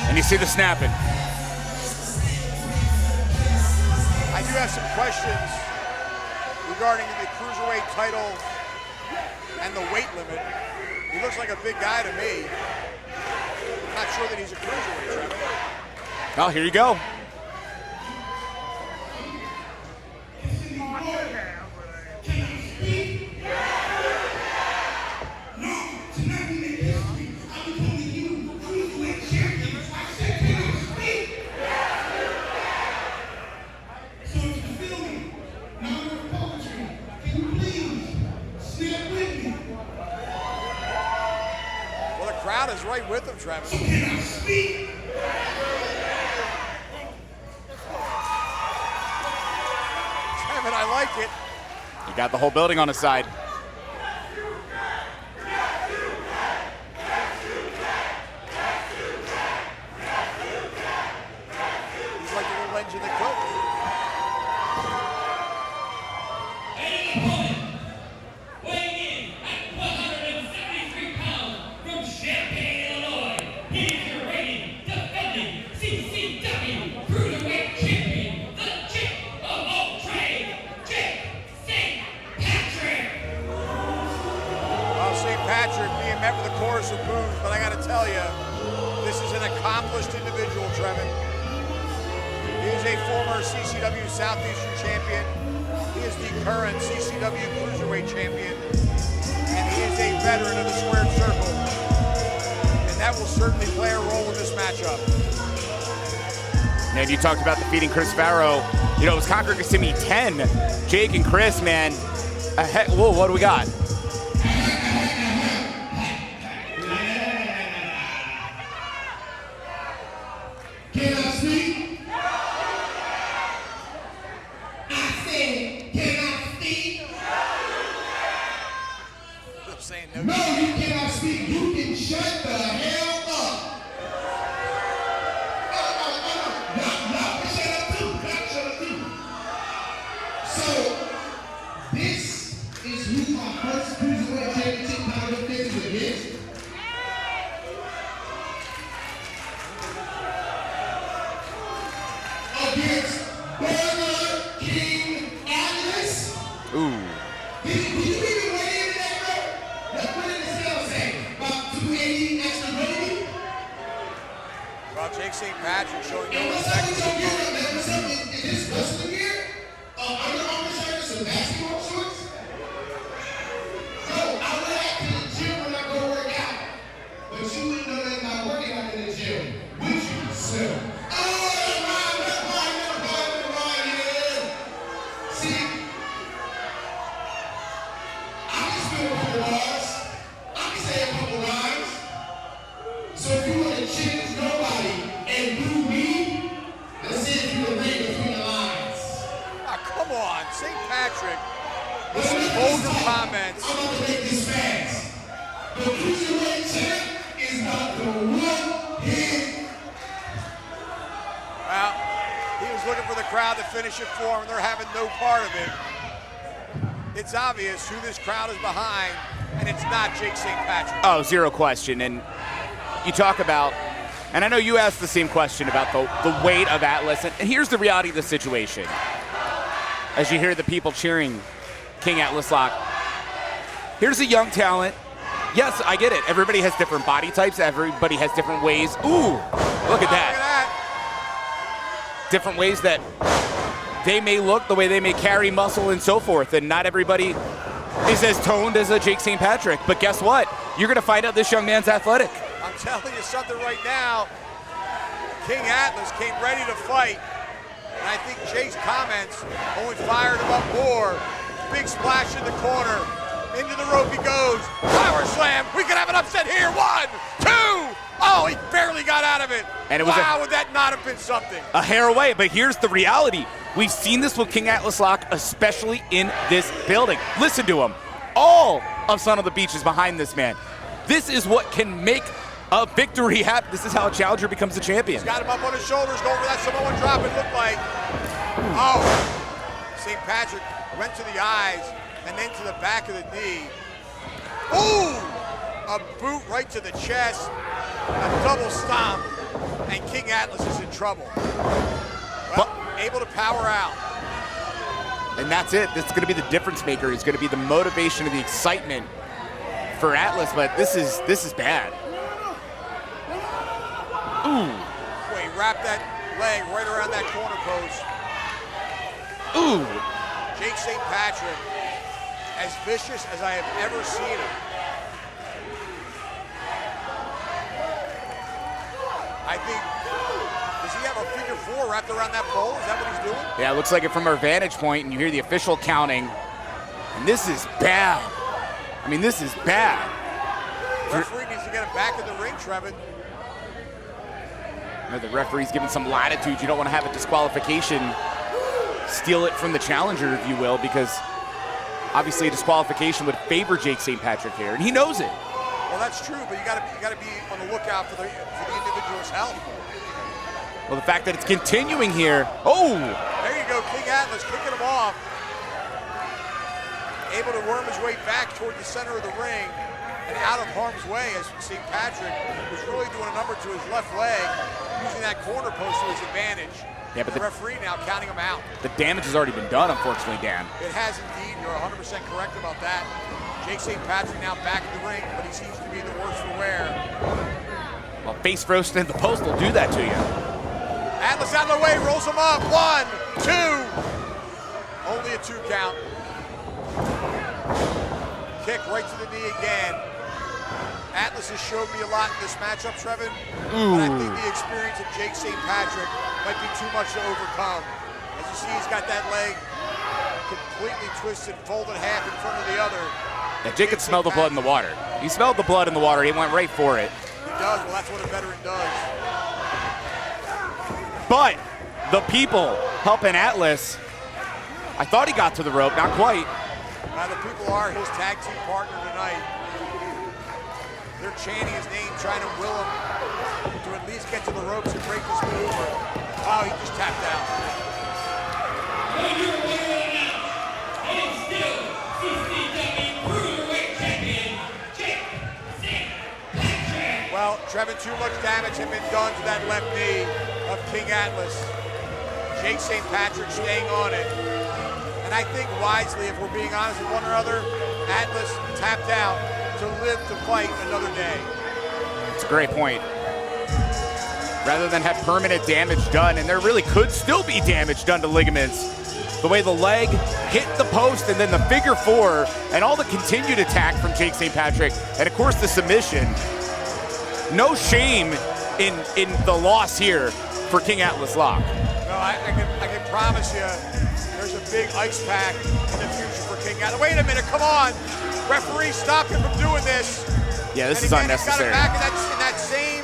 And you see the snapping. I do have some questions regarding the Cruiserweight title and the weight limit. He looks like a big guy to me. I'm not sure that he's a Cruiserweight. Oh, here you go. crowd is right with him, Trevor. Can I speak? Trevor, I like it. You got the whole building on his side. He's like a little engine that cook. Weighing in at 173 pounds from Champaign, Illinois, he's your reigning, defending CCW Cruiserweight champion, the chick of all trades, Jake St. Patrick. Well, St. Patrick being met with a chorus of boos, but I got to tell you, this is an accomplished individual, Trevor. He is a former CCW Southeastern champion. He is the current CCW Cruiserweight champion. And he is a veteran of the squared circle. And that will certainly play a role in this matchup. And you talked about defeating Chris Farrow. You know, it was Conquer Kissimmee 10. Jake and Chris, man. Whoa, what do we got? Can I speak? I said, can I speak? I'm saying No, you cannot speak. You can shut the hell up. No, shut up too. Shut up too. So, this is who my first Cruiserweight Championship title defense is against. Against Barron King Atlas. Ooh. Did you even weigh into that, bro? What did the scale say? About 280 extra maybe? Well, Jake St. Patrick showing no And what's up respect. with your gear, man? What's up in this wrestling gear? Under Armour shirts and basketball shorts? No, I wear that to the gym when I go work out. But you wouldn't know that about working out in the gym, would you, sir? Oh, that's fine, yeah. See, I can spit a couple bars. I can say a couple lines. So if you want to choose nobody and do me, let's see if you can read between the lines. Ah, come on, St. Patrick. This is vulgar comments. I'm going to make this fast. The Cruiserweight champ is not the one hit. Well, he was looking for the crowd to finish it for him, and they're having no part of it. It's obvious who this crowd is behind, and it's not Jake St. Patrick. Oh, zero question. And you talk about, and I know you asked the same question about the weight of Atlas, and here's the reality of the situation. As you hear the people cheering King Atlas Lock, here's a young talent. Yes, I get it. Everybody has different body types. Everybody has different ways. Ooh, look at that. Different ways that they may look, the way they may carry muscle and so forth. And not everybody is as toned as a Jake St. Patrick. But guess what? You're going to find out this young man's athletic. I'm telling you something right now. King Atlas came ready to fight. And I think Jake's comments only fired him up more. Big splash in the corner. Into the rope he goes. Power slam. We could have an upset here. 1, 2. Oh, he barely got out of it. And it was wow, would that not have been something? A hair away. But here's the reality. We've seen this with King Atlas Lock, especially in this building. Listen to him. All of Son of the Beach is behind this man. This is what can make a victory happen. This is how a challenger becomes a champion. He's got him up on his shoulders, going for that Samoan drop, it looked like. Oh, St. Patrick went to the eyes and then to the back of the knee. Ooh, a boot right to the chest, a double stomp, and King Atlas is in trouble. Well, able to power out. And that's it. This is going to be the difference maker. It's going to be the motivation and the excitement for Atlas, but this is bad. Ooh. Boy, he wrapped that leg right around that corner post. Ooh. Jake St. Patrick, as vicious as I have ever seen him. I think, does he have a figure 4 wrapped around that pole? Is that what he's doing? Yeah, it looks like it from our vantage point, and you hear the official counting. And this is bad. I mean, this is bad. Referee needs to get him back in the ring, Trevin. The referee's given some latitude. You don't want to have a disqualification steal it from the challenger, if you will, because obviously a disqualification would favor Jake St. Patrick here, and he knows it. Well, that's true, but you got to be on the lookout for the individual's health. Well, the fact that it's continuing here. Oh! There you go, King Atlas kicking him off. Able to worm his way back toward the center of the ring and out of harm's way as St. Patrick was really doing a number to his left leg, using that corner post to his advantage. Yeah, but the referee now counting him out. The damage has already been done, unfortunately, Dan. It has indeed. You're 100% correct about that. Jake St. Patrick now back in the ring, but he seems to be the worse for wear. Well, face roast in the post will do that to you. Atlas out of the way, rolls him up. 1, 2. Only a 2 count. Kick right to the knee again. Atlas has showed me a lot in this matchup, Trevin. But I think the experience of Jake St. Patrick might be too much to overcome. As you see, he's got that leg completely twisted, folded half in front of the other. Yeah, Jake could smell the blood in the water. He smelled the blood in the water. He went right for it. He does. Well, that's what a veteran does. But the people helping Atlas, I thought he got to the rope, not quite. The people are his tag team partner tonight. They're chanting his name, trying to will him to at least get to the ropes and break this maneuver. Oh, he just tapped out. And your winner now is still CCW Cruiserweight Champion, Jake St. Patrick. Well, Trevin, too much damage had been done to that left knee of King Atlas. Jake St. Patrick staying on it. And I think wisely, if we're being honest with one another, Atlas tapped out to live to fight another day. It's a great point. Rather than have permanent damage done, and there really could still be damage done to ligaments. The way the leg hit the post and then the figure 4 and all the continued attack from Jake St. Patrick, and of course the submission. No shame in the loss here for King Atlas Lock. No, I can promise you there's a big ice pack in the future for King Atlas. Wait a minute, come on. Referee, stop him from doing this. Yeah, this and is again, unnecessary. He's got him back in that same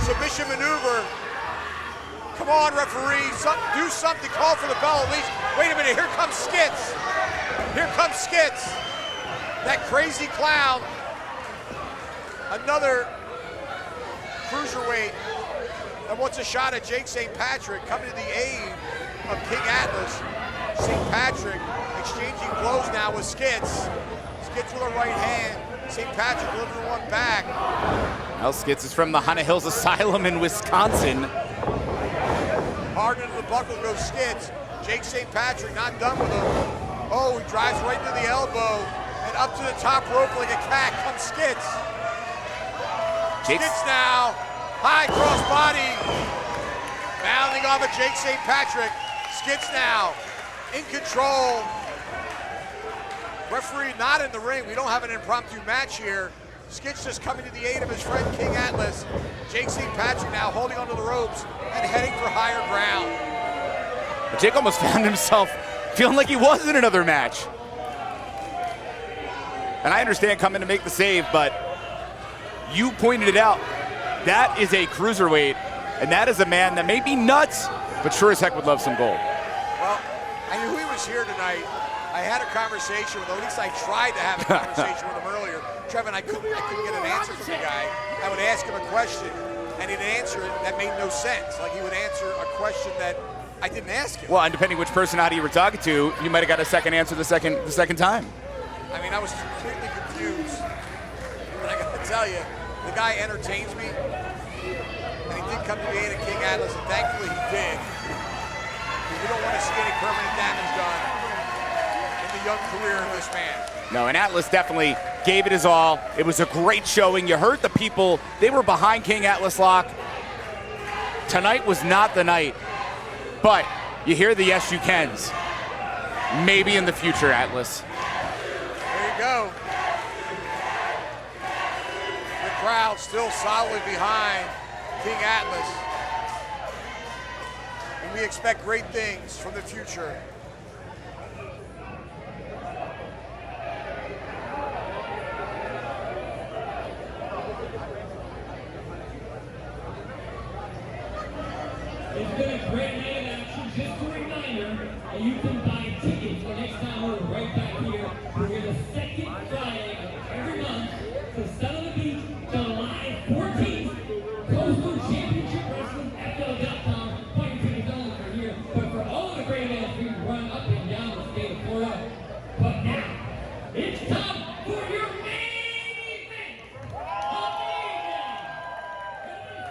submission maneuver. Come on, referee, do something, call for the bell at least. Wait a minute, here comes Skits. Here comes Skits. That crazy clown. Another cruiserweight that wants a shot at Jake St. Patrick, coming to the aid of King Atlas. St. Patrick exchanging blows now with Skits. Skits with a right hand. St. Patrick delivering one back. Well, Skits is from the Hana Hills Asylum in Wisconsin. Hard into the buckle goes Skits. Jake St. Patrick not done with him. Oh, he drives right into the elbow. And up to the top rope like a cat comes Skits. Skits now. High cross body. Bounding off of Jake St. Patrick. Skits now in control. Referee not in the ring. We don't have an impromptu match here. Skits just coming to the aid of his friend King Atlas. Jake St. Patrick now holding onto the ropes and heading for higher ground. But Jake almost found himself feeling like he was in another match. And I understand coming to make the save, but you pointed it out. That is a cruiserweight, and that is a man that may be nuts, but sure as heck would love some gold. Well, I knew he was here tonight. I had a conversation with him, at least I tried to have a conversation with him earlier. Trevin, I couldn't get an answer from the guy. I would ask him a question, and he'd answer it that made no sense. Like he would answer a question that I didn't ask him. Well, and depending which personality you were talking to, you might have got a second answer the second time. I mean, I was completely confused. But I got to tell you, the guy entertains me, and he did come to the aid of King Atlas, and thankfully he did. We don't want to see any permanent damage done in the young career of this man. No, and Atlas definitely gave it his all. It was a great showing. You heard the people. They were behind King Atlas Lock. Tonight was not the night, but you hear the yes you cans. Maybe in the future, Atlas. There you go. The crowd still solidly behind King Atlas. And we expect great things from the future. It's been a great night of action. Just a reminder that you can buy tickets for next time we're right back here. We're here the second Friday of every month. So Sun on the Beach, July 14th. Coastal Championship Wrestling, FL.com. Find tickets only for here. But for all the great events, we run up and down the state of Florida. But now, it's time for your main event of the evening.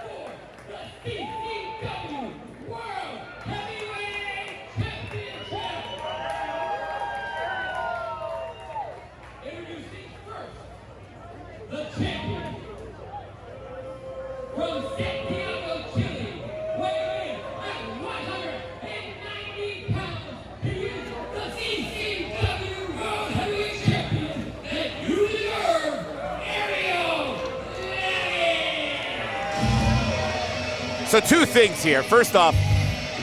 The CCW World Heavyweight Championship. Introducing first, the champion from Santiago, Chile, weighing in at 190 pounds. He is the CCW World Heavyweight Champion that you deserve, Ariel Levy. So two things here. First off,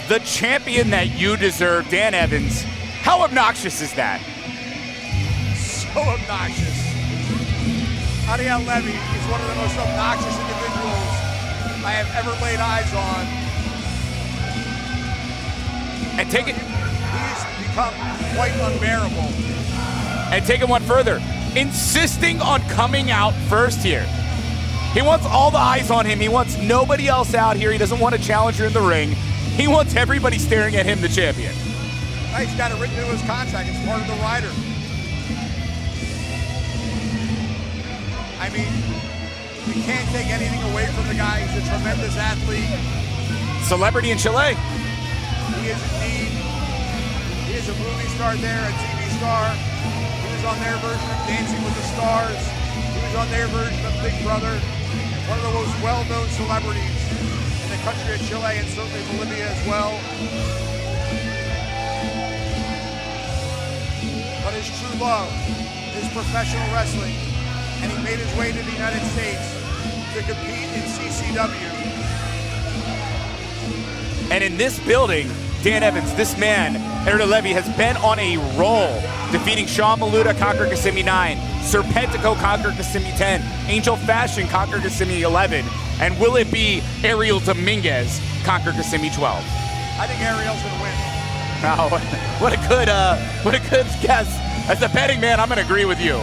the champion that you deserve, Dan Evans. How obnoxious is that? So obnoxious. Ariel Levy is one of the most obnoxious individuals I have ever laid eyes on. And take it, He's become quite unbearable. and take it one further. Insisting on coming out first here. He wants all the eyes on him. He wants nobody else out here. He doesn't want a challenger in the ring. He wants everybody staring at him, the champion. He's got it written into his contract. It's part of the rider. I mean, you can't take anything away from the guy. He's a tremendous athlete. Celebrity in Chile. He is indeed. He is a movie star there, a TV star. He was on their version of Dancing with the Stars. He was on their version of Big Brother. One of the most well-known celebrities in the country of Chile and certainly Bolivia as well. But his true love is professional wrestling, and he made his way to the United States to compete in CCW. And in this building, Dan Evans, this man, Ariel Levy, has been on a roll, defeating Sean Maluta, conquer Kissimmee 9, Serpentico, conquer Kissimmee 10, Angel Fashion, conquer Kissimmee 11, and will it be Ariel Dominguez, conquer Kissimmee 12? I think Ariel's gonna win. Oh, what a good guess. As a betting man, I'm gonna agree with you.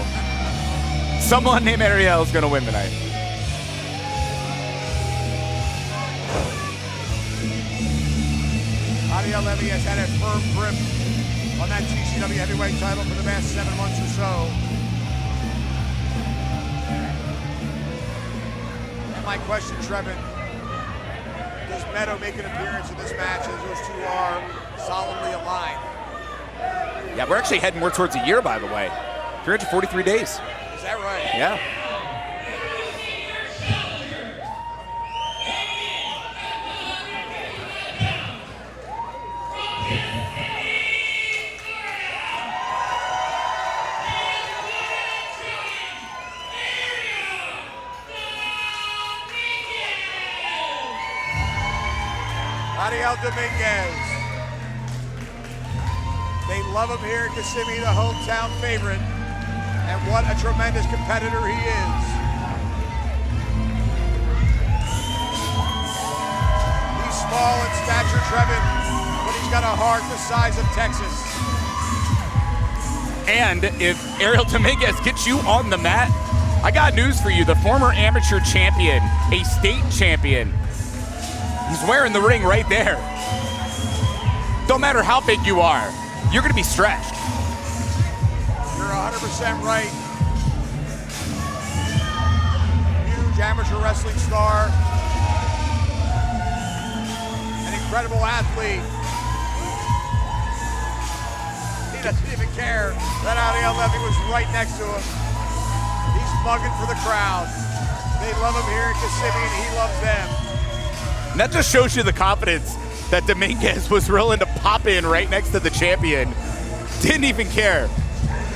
Someone named Ariel is gonna win tonight. Ariel Levy has had a firm grip on that CCW heavyweight title for the past 7 months or so. And my question, Trevin, does Meto make an appearance in this match as those two are solemnly aligned? Yeah, we're actually heading more towards a year, by the way. 343 days. Is that right? Yeah. Ariel Dominguez. They love him here in Kissimmee, the hometown favorite. And what a tremendous competitor he is. He's small in stature, Trevin, but he's got a heart the size of Texas. And if Ariel Dominguez gets you on the mat, I got news for you. The former amateur champion, a state champion, he's wearing the ring right there. Don't matter how big you are, you're gonna be stretched. You're 100% right. Huge amateur wrestling star. An incredible athlete. He doesn't even care that Ariel Levy was right next to him. He's mugging for the crowd. They love him here in Kissimmee and he loves them. And that just shows you the confidence that Dominguez was willing to pop in right next to the champion. Didn't even care.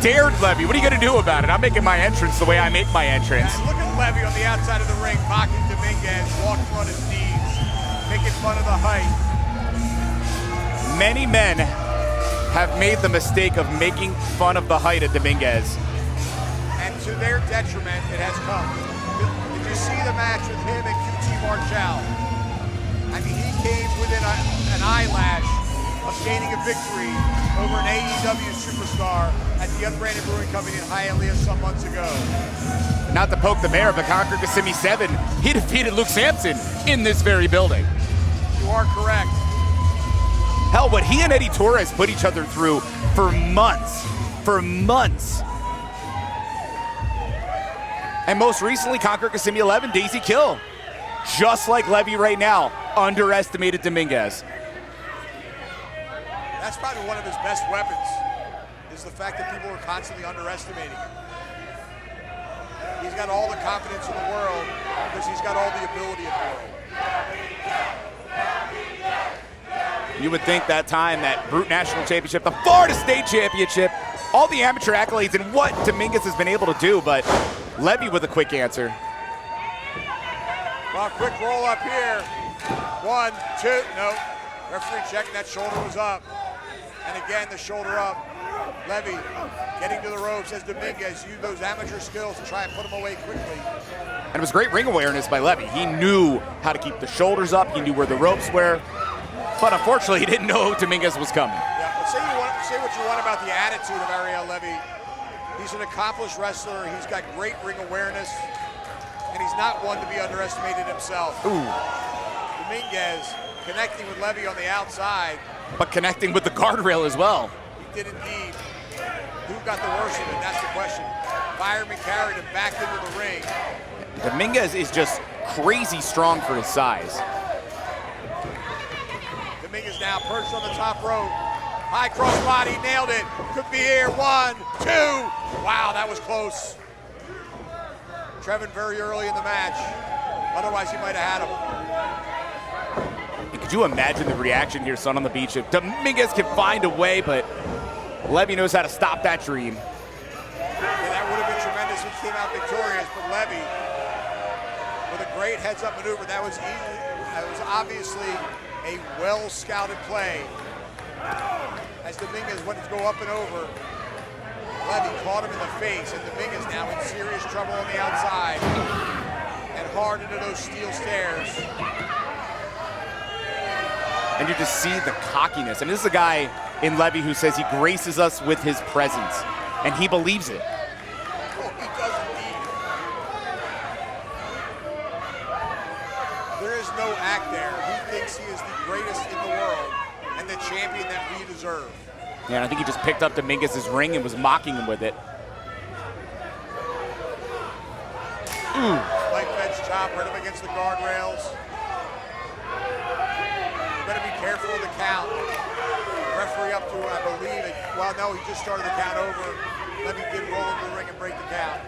Dared Levy. What are you going to do about it? I'm making my entrance the way I make my entrance. And look at Levy on the outside of the ring, mocking Dominguez, walking on his knees, making fun of the height. Many men have made the mistake of making fun of the height of Dominguez. And to their detriment, it has come. Did you see the match with him and QT Marshall? I mean, he came within an eyelash of gaining a victory over an AEW superstar at the Unbranded Brewing Company in Hialeah some months ago. Not to poke the bear, but Conquer Kissimmee 7, he defeated Luke Sampson in this very building. You are correct. Hell, what he and Eddie Torres put each other through for months. For months. And most recently, Conquer Kissimmee 11, Daisy Kill. Just like Levy right now, underestimated Dominguez. That's probably one of his best weapons, is the fact that people are constantly underestimating him. He's got all the confidence in the world because he's got all the ability in the world. You would think that time, that Brute National Championship, the Florida State Championship, all the amateur accolades and what Dominguez has been able to do, but Levy with a quick answer. Well, quick roll up here. 1, 2, no. Referee checking that shoulder was up. And again, the shoulder up. Levy getting to the ropes as Dominguez used those amateur skills to try and put him away quickly. And it was great ring awareness by Levy. He knew how to keep the shoulders up. He knew where the ropes were. But unfortunately, he didn't know Dominguez was coming. Yeah, but say what you want about the attitude of Ariel Levy. He's an accomplished wrestler. He's got great ring awareness. And he's not one to be underestimated himself. Ooh. Dominguez connecting with Levy on the outside. But connecting with the guardrail as well. He did indeed. Who got the worst of it? That's the question. Fireman carried him back into the ring. Dominguez is just crazy strong for his size. Dominguez now perched on the top rope. High cross body, nailed it. Could be here. 1, 2. Wow, that was close. Trevin very early in the match. Otherwise, he might have had him. Could you imagine the reaction here, Son on the Beach? If Dominguez can find a way, but Levy knows how to stop that dream. Yeah, that would have been tremendous if he came out victorious, but Levy, with a great heads-up maneuver, that was obviously a well-scouted play. As Dominguez went to go up and over, Levy caught him in the face, and Dominguez now in serious trouble on the outside, and hard into those steel stairs. And you just see the cockiness. And this is a guy in Levy who says he graces us with his presence, and he believes it. Oh, he does indeed. There is no act there. He thinks he is the greatest in the world and the champion that we deserve. Yeah, and I think he just picked up Dominguez's ring and was mocking him with it. Ooh. Leg fence chop, right up against the guardrails. Better be careful of the count. Referee up to, I believe it. Well, no, he just started the count over. Levy did roll into the ring and break the count.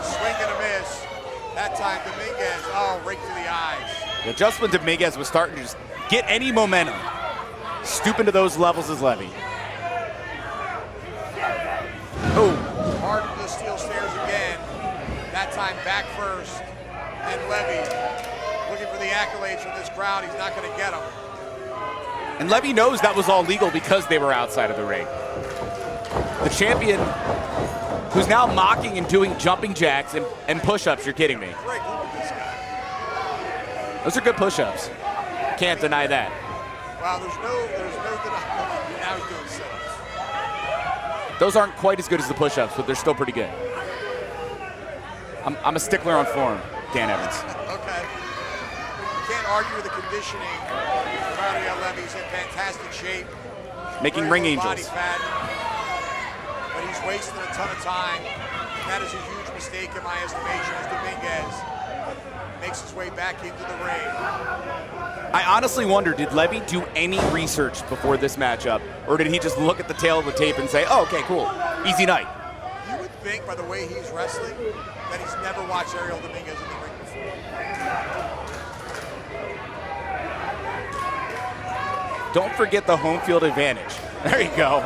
Swing and a miss. That time, Dominguez, right to the eyes. Yeah, just when Dominguez was starting to just get any momentum, stooping to those levels as Levy. Oh. Hard to the steel stairs again. That time back first. And Levy looking for the accolades from this crowd. He's not going to get them. And Levy knows that was all legal because they were outside of the ring. The champion who's now mocking and doing jumping jacks and push-ups. You're kidding me. Great look at this guy. Those are good push-ups. Can't deny that. Wow, there's no denying. Now he's doing sit-ups. Those aren't quite as good as the push-ups, but they're still pretty good. I'm a stickler on form, Dan Evans. Okay. You can't argue with the conditioning. Ariel Levy's in fantastic shape. Making Very ring low body angels. fat, but he's wasting a ton of time. And that is a huge mistake in my estimation as Dominguez makes his way back into the ring. I honestly wonder, did Levy do any research before this matchup? Or did he just look at the tail of the tape and say, oh, okay, cool, easy night? You would think by the way he's wrestling that he's never watched Ariel Dominguez in the ring before. Don't forget the home field advantage. There you go.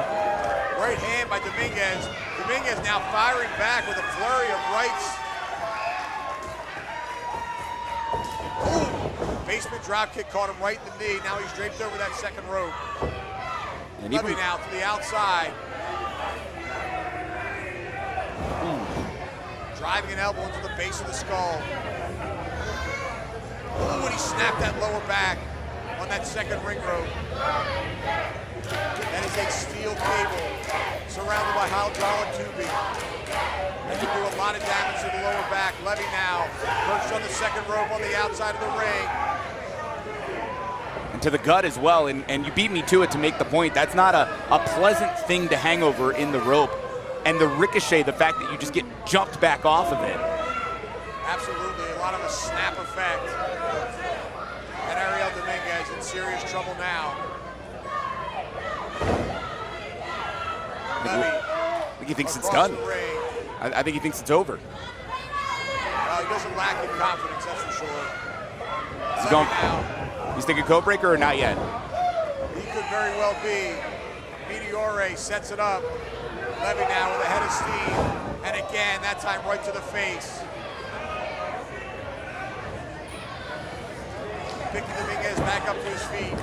Right hand by Dominguez. Dominguez now firing back with a flurry of rights. Ooh. Basement drop kick caught him right in the knee. Now he's draped over that second rope. And Levy now to the outside. Driving an elbow into the base of the skull. Ooh, and Levy snapped that lower back on that second ring rope. That is a steel cable surrounded by hydraulic tubing. That can do a lot of damage to the lower back. Levy now perched on the second rope on the outside of the ring. And to the gut as well, and you beat me to it to make the point. That's not a pleasant thing to hang over in the rope. And the ricochet, the fact that you just get jumped back off of it. Absolutely, a lot of a snap effect. And Ariel Dominguez in serious trouble now. Levy, I think he thinks it's done. I think he thinks it's over. Well, he doesn't lack in confidence, that's for sure. Is he going? He's thinking code breaker or not yet? He could very well be. Meteore sets it up. Levy now with a head of steam. And again, that time right to the face. Picking Dominguez back up to his feet.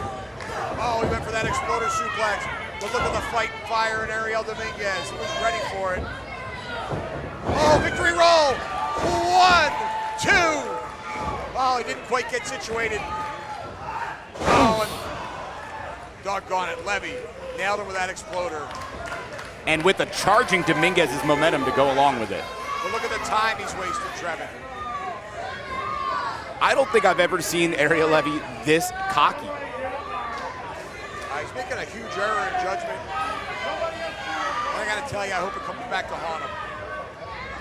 Oh, he went for that exploder suplex. But look at the fight and fire in Ariel Dominguez. He was ready for it. Oh, victory roll! 1, 2. Oh, he didn't quite get situated. Oh, and doggone it, Levy nailed him with that exploder. And with the charging Dominguez's momentum to go along with it. But look at the time he's wasted, Trevin. I don't think I've ever seen Ariel Levy this cocky. He's making a huge error in judgment. I gotta tell you, I hope it comes back to haunt him.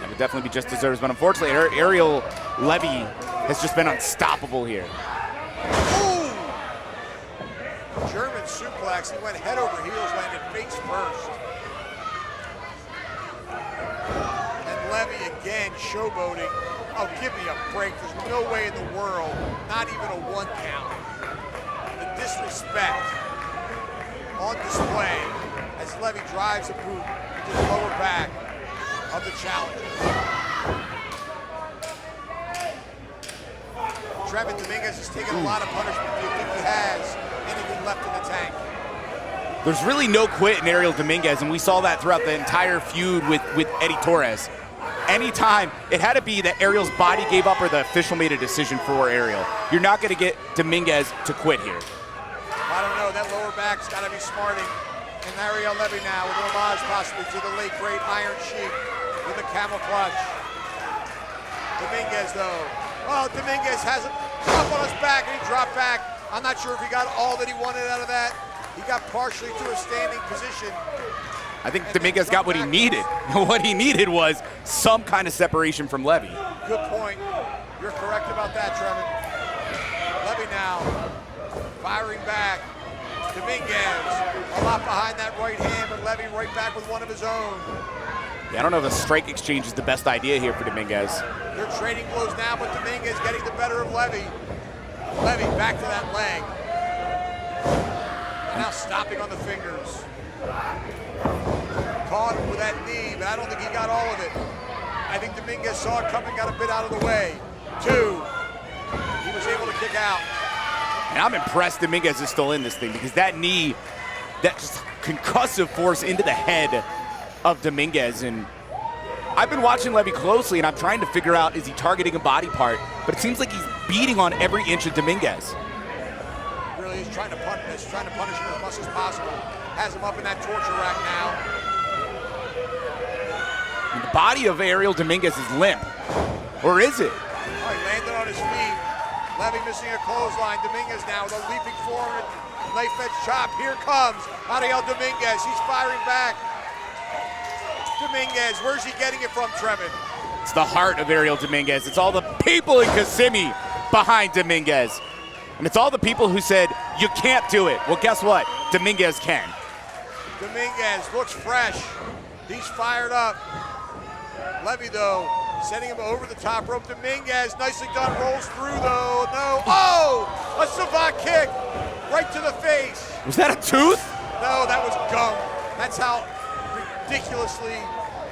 That would definitely be just deserves, but unfortunately, Ariel Levy has just been unstoppable here. Ooh! German suplex. He went head over heels, landed face first. And Levy again showboating. Oh, give me a break. There's no way in the world, not even a 1 count. The disrespect on display as Levy drives a boot into the lower back of the challenger. Devin Dominguez has taken a lot of punishment. Do you think he has anything left in the tank? There's really no quit in Ariel Dominguez, and we saw that throughout the entire feud with Eddie Torres. Anytime, it had to be that Ariel's body gave up or the official made a decision for Ariel. You're not going to get Dominguez to quit here. I don't know. That lower back's got to be smarting. And Ariel Levy now with an homage possibly to the late, great Iron Sheik with a camel clutch. Dominguez, though. Oh, Dominguez has it up on his back, and he dropped back. I'm not sure if he got all that he wanted out of that. He got partially to a standing position. I think Dominguez got what he needed. What he needed was some kind of separation from Levy. Good point. You're correct about that, Trevin. Levy now firing back. Dominguez a lot behind that right hand, but Levy right back with one of his own. Yeah, I don't know if a strike exchange is the best idea here for Dominguez. They're trading blows now, but Dominguez getting the better of Levy. Levy back to that leg. And now stopping on the fingers. Caught him with that knee, but I don't think he got all of it. I think Dominguez saw it coming, got a bit out of the way. 2. He was able to kick out. And I'm impressed Dominguez is still in this thing because that knee, that just concussive force into the head of Dominguez. And I've been watching Levy closely, and I'm trying to figure out, is he targeting a body part? But it seems like he's beating on every inch of Dominguez. Really, he's trying to punish him as much as possible. Has him up in that torture rack now. And the body of Ariel Dominguez is limp. Or is it? Oh, he landed on his feet. Levy missing a clothesline. Dominguez now with a leaping forward. Knife edge chop. Here comes Ariel Dominguez. He's firing back. Dominguez, where's he getting it from, Trevin? It's the heart of Ariel Dominguez. It's all the people in Kissimmee behind Dominguez. And it's all the people who said, you can't do it. Well, guess what? Dominguez can. Dominguez looks fresh. He's fired up. Levy, though, sending him over the top rope. Dominguez, nicely done, rolls through, though. No. Oh! A savant kick right to the face. Was that a tooth? No, that was gum. That's how ridiculously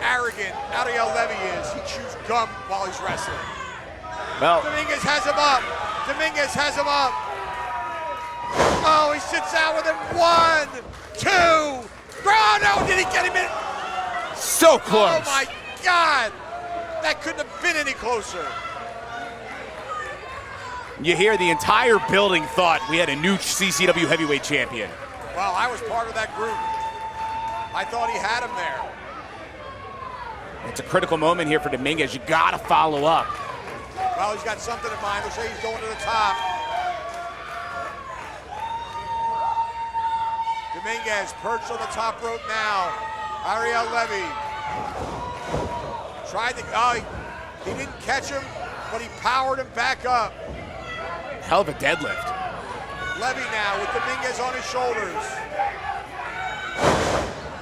arrogant Ariel Levy is. He chews gum while he's wrestling. Well, Dominguez has him up. Dominguez has him up. Oh, he sits out with him. 1, 2. Oh, no, did he get him in? so close. Oh, my God. That couldn't have been any closer. You hear the entire building thought we had a new CCW heavyweight champion. Well, I was part of that group. I thought he had him there. It's a critical moment here for Dominguez. You gotta follow up. Well, he's got something in mind. Looks like he's going to the top. Dominguez perched on the top rope now. Ariel Levy tried to, he didn't catch him, but he powered him back up. Hell of a deadlift. Levy now with Dominguez on his shoulders.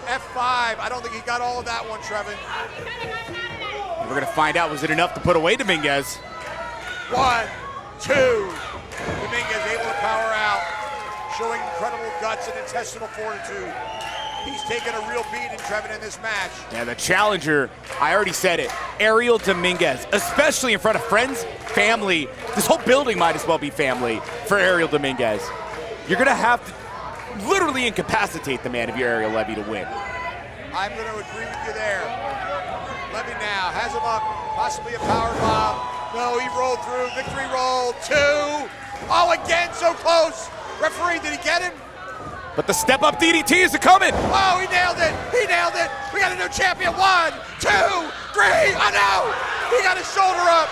F5, I don't think he got all of that one, Trevin. We're gonna find out, was it enough to put away Dominguez? 1, 2. Dominguez able to power out, showing incredible guts and intestinal fortitude. He's taken a real beating, Trevin, in this match. Yeah, the challenger, I already said it, Ariel Dominguez, especially in front of friends, family. This whole building might as well be family for Ariel Dominguez. You're gonna have to literally incapacitate the man if you're Ariel Levy to win. I'm gonna agree with you there. Levy now has him up, possibly a power bomb. No, he rolled through, victory roll, 2. Oh, again, so close. Referee, did he get him? But the step-up DDT is coming. Oh, he nailed it. He nailed it. We got a new champion. 1, 2, 3. Oh, no. He got his shoulder up.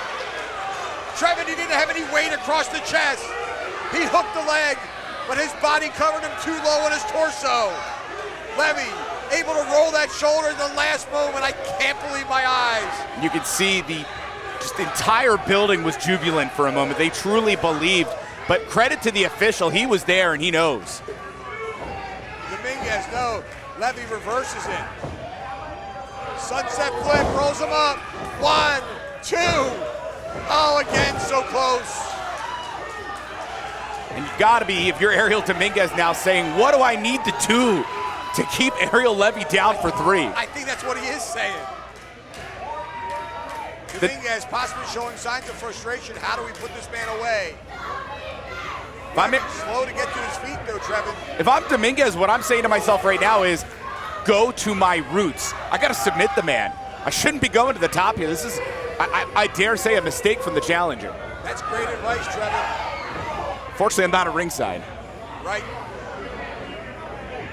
Trevin, he didn't have any weight across the chest. He hooked the leg, but his body covered him too low on his torso. Levy able to roll that shoulder in the last moment. I can't believe my eyes. You could see the entire building was jubilant for a moment. They truly believed, but credit to the official. He was there and he knows. Dominguez, no. Levy reverses it. Sunset flip, rolls him up. 1, 2. Oh, again, so close. And you gotta be, if you're Ariel Dominguez now, saying, what do I need to do to keep Ariel Levy down for 3? I think that's what he is saying. Dominguez possibly showing signs of frustration. How do we put this man away? Slow to get to his feet, though, Trevin. If I'm Dominguez, what I'm saying to myself right now is, go to my roots. I gotta submit the man. I shouldn't be going to the top here. This is, I dare say, a mistake from the challenger. That's great advice, Trevin. Fortunately, I'm not at ringside. Right.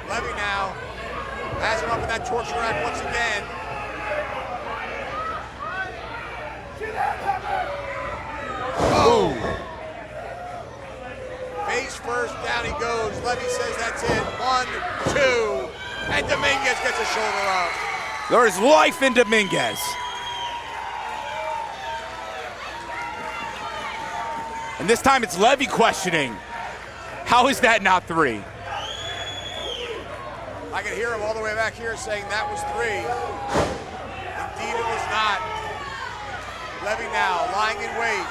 Levy now has him up in that torture rack once again. Oh! Face first, down he goes. Levy says that's it. 1, 2, and Dominguez gets a shoulder up. There is life in Dominguez. And this time it's Levy questioning. How is that not 3? I can hear him all the way back here saying that was 3. Indeed it was not. Levy now lying in wait.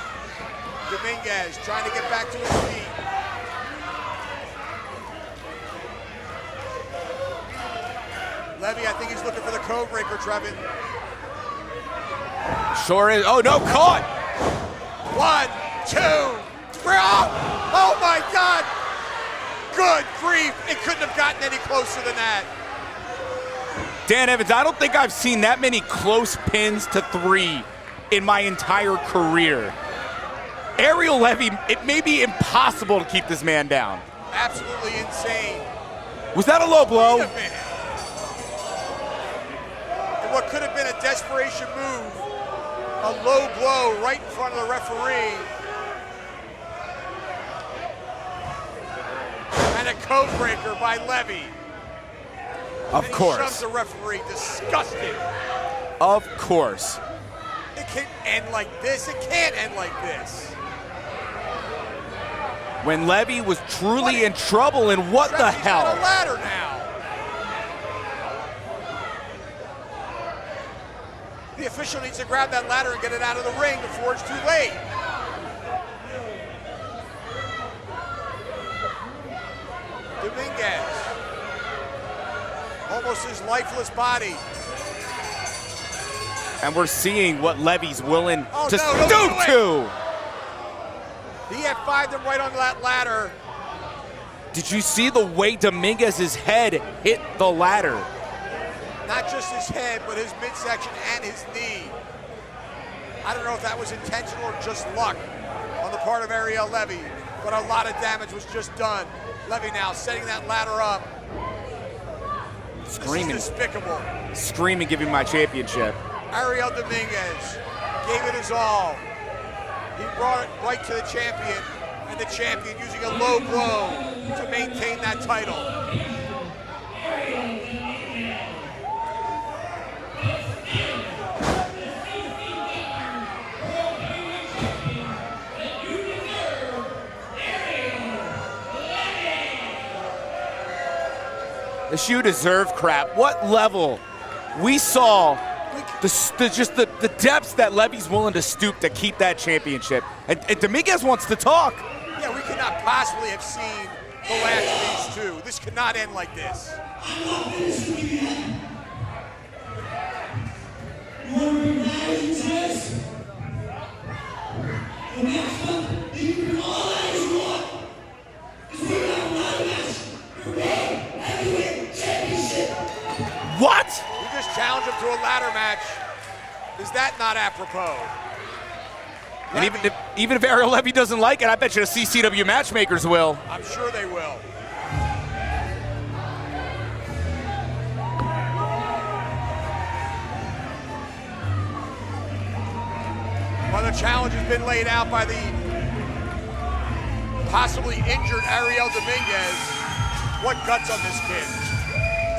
Dominguez trying to get back to his feet. Levy, I think he's looking for the code breaker, Trevin. Sure is. Oh, no, caught. 1, 2, 3. Oh my God. Good grief. It couldn't have gotten any closer than that. Dan Evans, I don't think I've seen that many close pins to 3 in my entire career. Ariel Levy, it may be impossible to keep this man down. Absolutely insane. Was that a low blow? Wait a minute. And what could have been a desperation move, a low blow right in front of the referee. And a code breaker by Levy. Of and course. He shoves the referee, disgusting. Of course. It can't end like this. It can't end like this. When Levy was truly in trouble, and what the hell? He's on a ladder now. The official needs to grab that ladder and get it out of the ring before it's too late. Dominguez. Almost his lifeless body. And we're seeing what Levy's willing to no, stoop to. He F5'd him right on that ladder. Did you see the way Dominguez's head hit the ladder? Not just his head, but his midsection and his knee. I don't know if that was intentional or just luck on the part of Ariel Levy, but a lot of damage was just done. Levy now setting that ladder up. Screaming. This is despicable. Screaming, give me my championship. Ariel Dominguez gave it his all. He brought it right to the champion, and the champion using a low blow to maintain that title. The shoe deserved crap. What level? We saw the depths that Levy's willing to stoop to keep that championship. And Dominguez wants to talk. Yeah, we could not possibly have seen the last of these two. This could not end like this. What? We just challenged him to a ladder match. Is that not apropos? And even if Ariel Levy doesn't like it, I bet you the CCW matchmakers will. I'm sure they will. Well, the challenge has been laid out by the possibly injured Ariel Dominguez. What guts on this kid?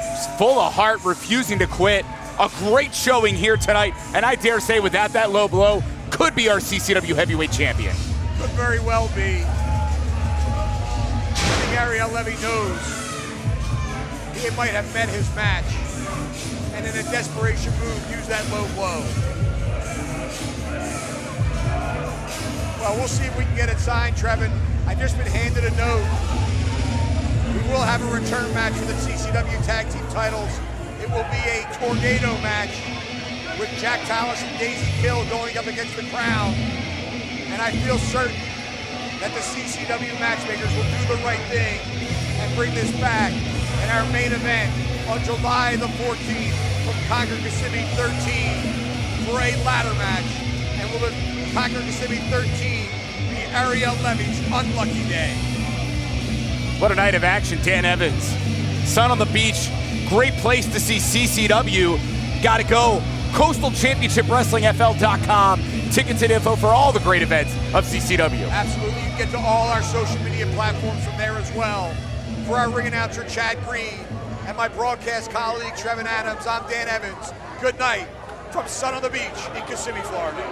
He's full of heart, refusing to quit. A great showing here tonight, and I dare say without that low blow, could be our CCW heavyweight champion. Could very well be. I think Ariel Levy knows he might have met his match, and in a desperation move, use that low blow. Well, we'll see if we can get it signed, Trevin. I've just been handed a note. We will have a return match for the CCW Tag Team Titles. It will be a tornado match with Jack Tallis and Daisy Kill going up against the Qrown. And I feel certain that the CCW matchmakers will do the right thing and bring this back in our main event on July the 14th from Concord Kissimmee 13 for a ladder match. And will the Concord Kissimmee 13 be Ariel Levy's unlucky day? What a night of action, Dan Evans. Sun on the beach, great place to see CCW. Gotta go. CoastalChampionshipWrestlingFL.com. Tickets and info for all the great events of CCW. Absolutely. You can get to all our social media platforms from there as well. For our ring announcer, Chad Green, and my broadcast colleague, Trevin Adams, I'm Dan Evans. Good night from Sun on the Beach in Kissimmee, Florida.